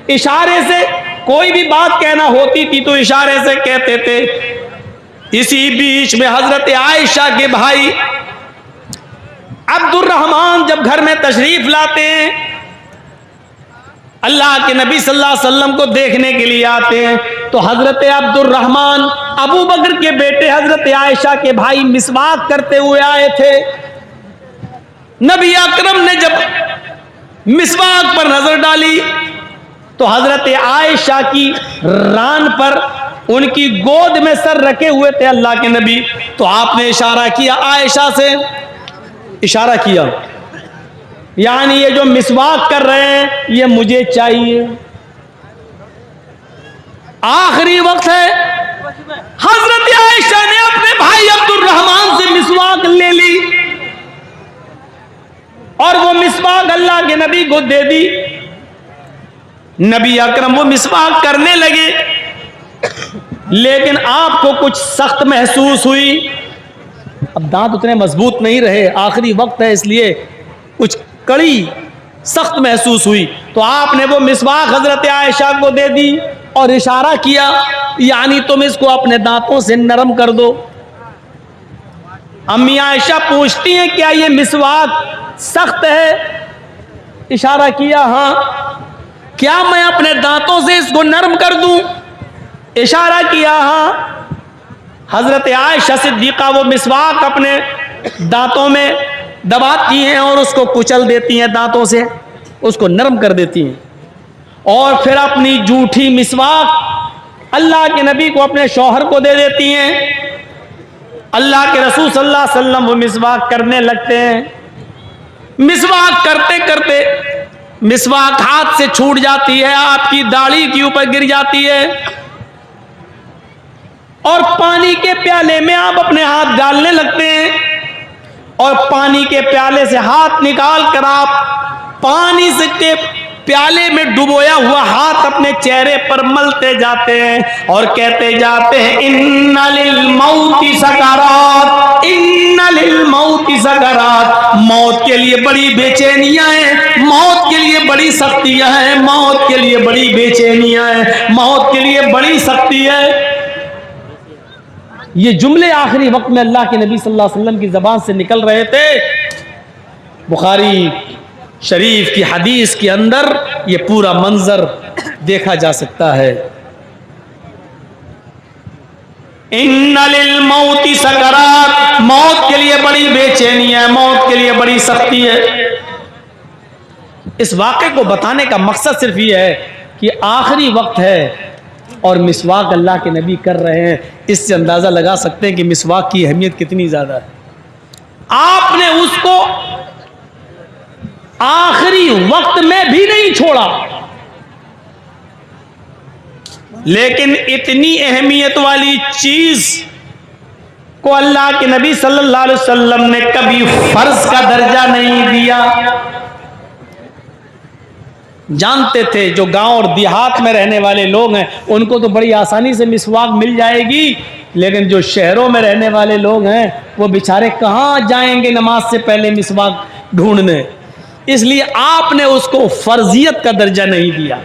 इशारे से कोई भी बात कहना होती थी तो इशारे से कहते थे। इसी बीच में हजरत आयशा के भाई अब्दुर्रहमान जब घर में तशरीफ लाते हैं, अल्लाह के नबी सल्लल्लाहु अलैहि वसल्लम को देखने के लिए आते हैं, तो हजरत अब्दुर्रहमान अबू बकर के बेटे हजरत आयशा के भाई मिसवाक करते हुए आए थे। नबी अकरम ने जब मिसवाक पर नजर डाली तो हजरत आयशा की रान पर उनकी गोद में सर रखे हुए थे अल्लाह के नबी, तो आपने इशारा किया, आयशा से इशारा किया, यानी ये जो मिसवाक कर रहे हैं ये मुझे चाहिए, आखिरी वक्त है। हजरत आयशा ने अपने भाई अब्दुर्रहमान से मिसवाक ले ली और वो मिसवाक अल्लाह के नबी को दे दी। नबी अकरम वो मिसवाक करने लगे, लेकिन आपको कुछ सख्त महसूस हुई। अब दांत उतने मजबूत नहीं रहे, आखिरी वक्त है, इसलिए कुछ कड़ी सख्त महसूस हुई, तो आपने वो मिसवाक हजरत आयशा को दे दी और इशारा किया, यानी तुम इसको अपने दांतों से नरम कर दो। अम्मी आयशा पूछती हैं, क्या ये मिसवाक सख्त है? इशारा किया, हाँ। क्या मैं अपने दांतों से इसको नरम कर दूं? इशारा किया, हाँ। हजरत आयशा सिद्दीका वो मिसवाक अपने दांतों में दबाती हैं और उसको कुचल देती हैं, दांतों से उसको नरम कर देती हैं। और फिर अपनी जूठी मिसवाक अल्लाह के नबी को, अपने शौहर को दे देती हैं। अल्लाह के रसूल सल्लल्लाहु अलैहि वसल्लम वो मिसवाक करने लगते हैं। मिसवाक करते करते मिसवाक हाथ से छूट जाती है, आपकी दाढ़ी के ऊपर गिर जाती है, और पानी के प्याले में आप अपने हाथ डालने लगते हैं, और पानी के प्याले से हाथ निकाल कर आप पानी से के प्याले में डुबोया हुआ हाथ अपने चेहरे पर मलते जाते हैं और कहते जाते हैं, इन्ना लिल मौति सकरात, इन्ना लिल मौति सकरात। मौत के लिए बड़ी बेचैनियां हैं, मौत के लिए बड़ी सख्तियां हैं, मौत के लिए बड़ी बेचैनियां हैं, मौत के लिए बड़ी सख्ती है। ये जुमले आखिरी वक्त में अल्लाह के नबी सल्लल्लाहु अलैहि वसल्लम की ज़बान से निकल रहे थे। बुखारी शरीफ की हदीस के अंदर ये पूरा मंजर देखा जा सकता है। इन्ना लिल मौति सकरात, मौत के लिए बड़ी बेचैनी है, मौत के लिए बड़ी सख्ती है। इस वाक़े को बताने का मकसद सिर्फ ये है कि आखिरी वक्त है और मिसवाक अल्लाह के नबी कर रहे हैं। इससे अंदाजा लगा सकते हैं कि मिसवाक की अहमियत कितनी ज्यादा है। आपने उसको आखिरी वक्त में भी नहीं छोड़ा, लेकिन इतनी अहमियत वाली चीज को अल्लाह के नबी सल्लल्लाहु अलैहि वसल्लम ने कभी फर्ज का दर्जा नहीं दिया। जानते थे जो गांव और देहात में रहने वाले लोग हैं उनको तो बड़ी आसानी से मिसवाक मिल जाएगी, लेकिन जो शहरों में रहने वाले लोग हैं वो बेचारे कहाँ जाएंगे नमाज से पहले मिसवाक ढूंढने। इसलिए आपने उसको फर्जियत का दर्जा नहीं दिया,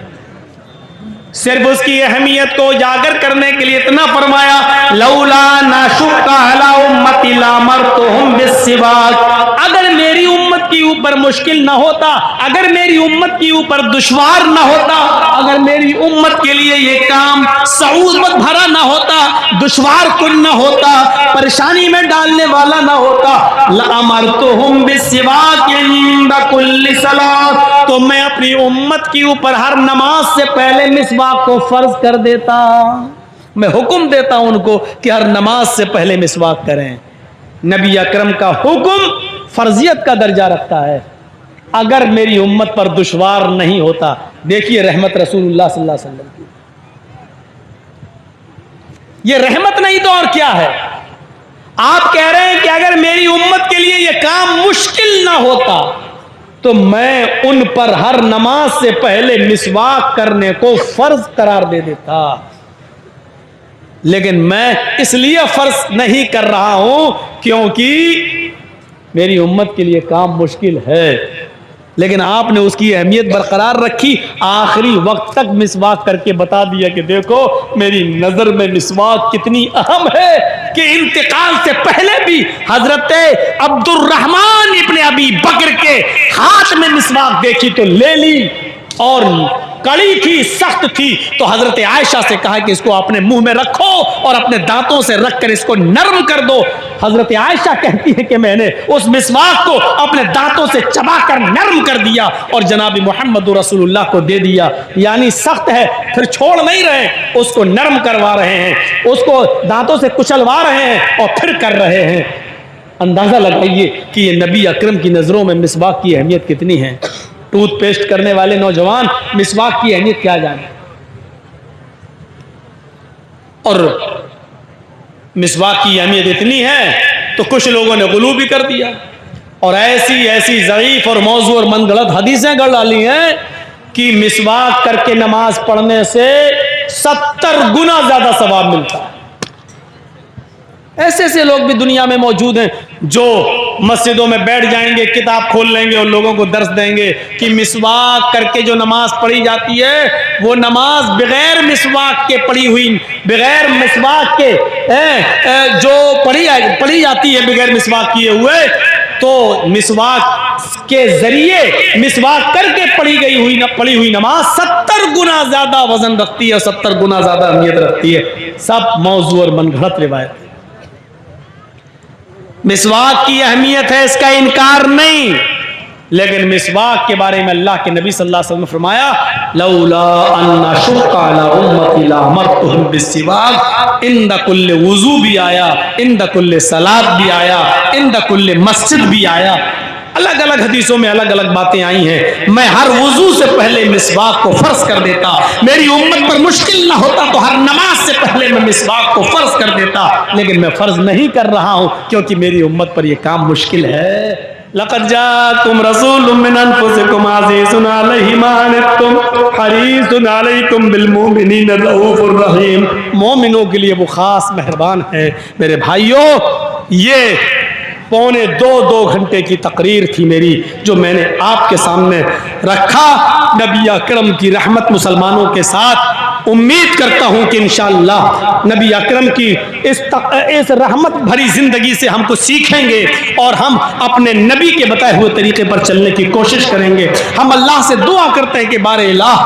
सिर्फ उसकी अहमियत को उजागर करने के लिए इतना फरमाया, लौला नाशुक्का अला उम्मती लामरतुहुम बिस्सिवाक। अगर मेरी उम्मत के ऊपर मुश्किल ना होता, अगर मेरी उम्मत के ऊपर दुश्वार ना होता, अगर मेरी उम्मत के लिए ये काम सऊदत भरा ना होता, दुश्वार कुन ना होता, परेशानी में डालने वाला ना होता, लामरतुहुम बिस्सिवाक इंद कुल्ली सलात, तो मैं अपनी उम्मत के ऊपर हर नमाज से पहले मिसवाक को फर्ज कर देता। मैं हुक्म देता उनको कि हर नमाज से पहले मिसवाक करें। नबी अकरम का हुक्म फर्जियत का दर्जा रखता है अगर मेरी उम्मत पर दुश्वार नहीं होता। देखिए रहमत रसूलुल्लाह सल्लल्लाहु अलैहि वसल्लम की, ये रहमत नहीं तो और क्या है। आप कह रहे हैं कि अगर मेरी उम्मत के लिए यह काम मुश्किल ना होता तो मैं उन पर हर नमाज से पहले मिसवाक करने को फर्ज करार दे देता, लेकिन मैं इसलिए फर्ज नहीं कर रहा हूं क्योंकि मेरी उम्मत के लिए काम मुश्किल है। लेकिन आपने उसकी अहमियत बरकरार रखी, आखिरी वक्त तक मिसवाक करके बता दिया कि देखो मेरी नजर में मिसवाक कितनी अहम है कि इंतकाल से पहले भी हजरत अब्दुर्रहमान इब्ने अबी बकर के हाथ में मिसवाक देखी तो ले ली, और कड़ी थी, सख्त थी, तो हजरत आयशा से कहा कि इसको अपने मुंह में रखो और अपने दांतों से रखकर इसको नरम कर दो। हजरत आयशा कहती है कि मैंने उस मिसवाक को अपने दांतों से चबाकर नरम कर दिया और जनाब मोहम्मद रसूलुल्लाह को दे दिया। यानी सख्त है फिर छोड़ नहीं रहे, उसको नरम करवा रहे हैं, उसको दांतों से कुचलवा रहे हैं और फिर कर रहे हैं। अंदाजा लगाइए कि ये नबी अकरम की नजरों में मिसवाक की अहमियत कितनी है। टूथपेस्ट करने वाले नौजवान मिसवाक की अहमियत क्या जाने। और मिसवाक की अहमियत इतनी है तो कुछ लोगों ने गुलू भी कर दिया और ऐसी ऐसी ज़ईफ और मौजू और मनगढ़ंत हदीसें गढ़ डाली हैं कि मिसवाक करके नमाज पढ़ने से 70 गुना ज्यादा सवाब मिलता है। ऐसे ऐसे लोग भी दुनिया में मौजूद हैं जो मस्जिदों में बैठ जाएंगे, किताब खोल लेंगे और लोगों को दर्स देंगे कि मिसवाक करके जो नमाज पढ़ी जाती है वो नमाज बगैर मिसवाक के पढ़ी हुई, बगैर मिसवाक के जो पढ़ी जाती है बगैर मिसवाक किए हुए, तो मिसवाक के जरिए मिसवाक करके पढ़ी हुई नमाज 70 गुना ज्यादा वजन रखती है, 70 गुना ज्यादा अहमियत रखती है। सब मौजू और मनगढ़ंत रिवायत। मिसवाक की अहमियत है, इसका इनकार नहीं, लेकिन मिसवाक के बारे में अल्लाह के नबी सल्लल्लाहु अलैहि वसल्लम ने फरमाया, लौला अन्ना शुक्का अला उम्मती लामरतुहुम बिस्सिवाक, इंदा कुल्ले वुजू भी आया, इंदा कुल्ले सलात भी आया, इंदा कुल्ले मस्जिद भी आया। अलग अलग हदीसों में अलग अलग बातें आई हैं। मैं हर वुजू से पहले मिसवाक को फर्ज कर देता, मेरी उम्मत पर मुश्किल ना होता तो हर नमाज से पहले मैं मिसवाक को फर्ज कर देता, लेकिन मैं फर्ज नहीं कर रहा हूं क्योंकि मेरी उम्मत पर यह काम मुश्किल है। लक़द जाअकुम रसूलुम मिन अनफुसिकुम अज़ीज़ुन अलैहि मा अनित्तुम हरीसुन अलैकुम बिल मुमिनीन रऊफ़ुर रहीम। मोमिनों के लिए वो खास मेहरबान है। मेरे भाइयों, ये पौने दो घंटे की तकरीर थी मेरी, जो मैंने आपके सामने रखा। नबी अकरम की रहमत मुसलमानों के साथ। उम्मीद करता हूं कि इंशाअल्लाह नबी अकरम की इस रहमत भरी जिंदगी से हमको सीखेंगे और हम अपने नबी के बताए हुए तरीके पर चलने की कोशिश करेंगे। हम अल्लाह से दुआ करते हैं कि बारे इलाह,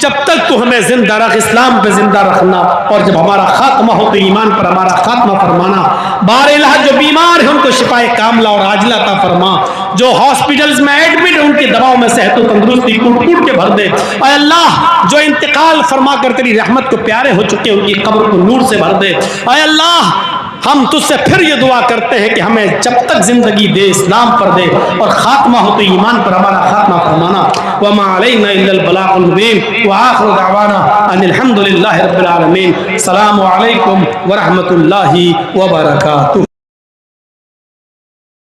जब तक तो हमें जिंदा रख, इस्लाम पे जिंदा रखना, और जब हमारा खात्मा हो तो ईमान पर हमारा खात्मा फरमाना। बार इलाह, जो बीमार है उनको शिफाए कामला और आजिला अता फरमा, जो हॉस्पिटल्स में एडमिट है उनकी दवाओं में सेहत और तंदुरुस्ती कूट कूट के भर दे। और अल्लाह, जो इंतकाल फरमा कर तेरी रहमत को प्यारे हो चुके उनकी कब्र को नूर से भर दे। और अल्लाह, हम तुझसे फिर ये दुआ करते हैं कि हमें जब तक जिंदगी दे इस्लाम पर दे, और खात्मा हो तो ईमान पर हमारा खात्मा फरमाना। वमा अलैना इल्लल बलागुल मुबीन व आखिरु दअवाना अनिल हम्दुलिल्लाहि रब्बिल आलमीन। अस्सलामु अलैकुम व रहमतुल्लाहि व बरकातुहू।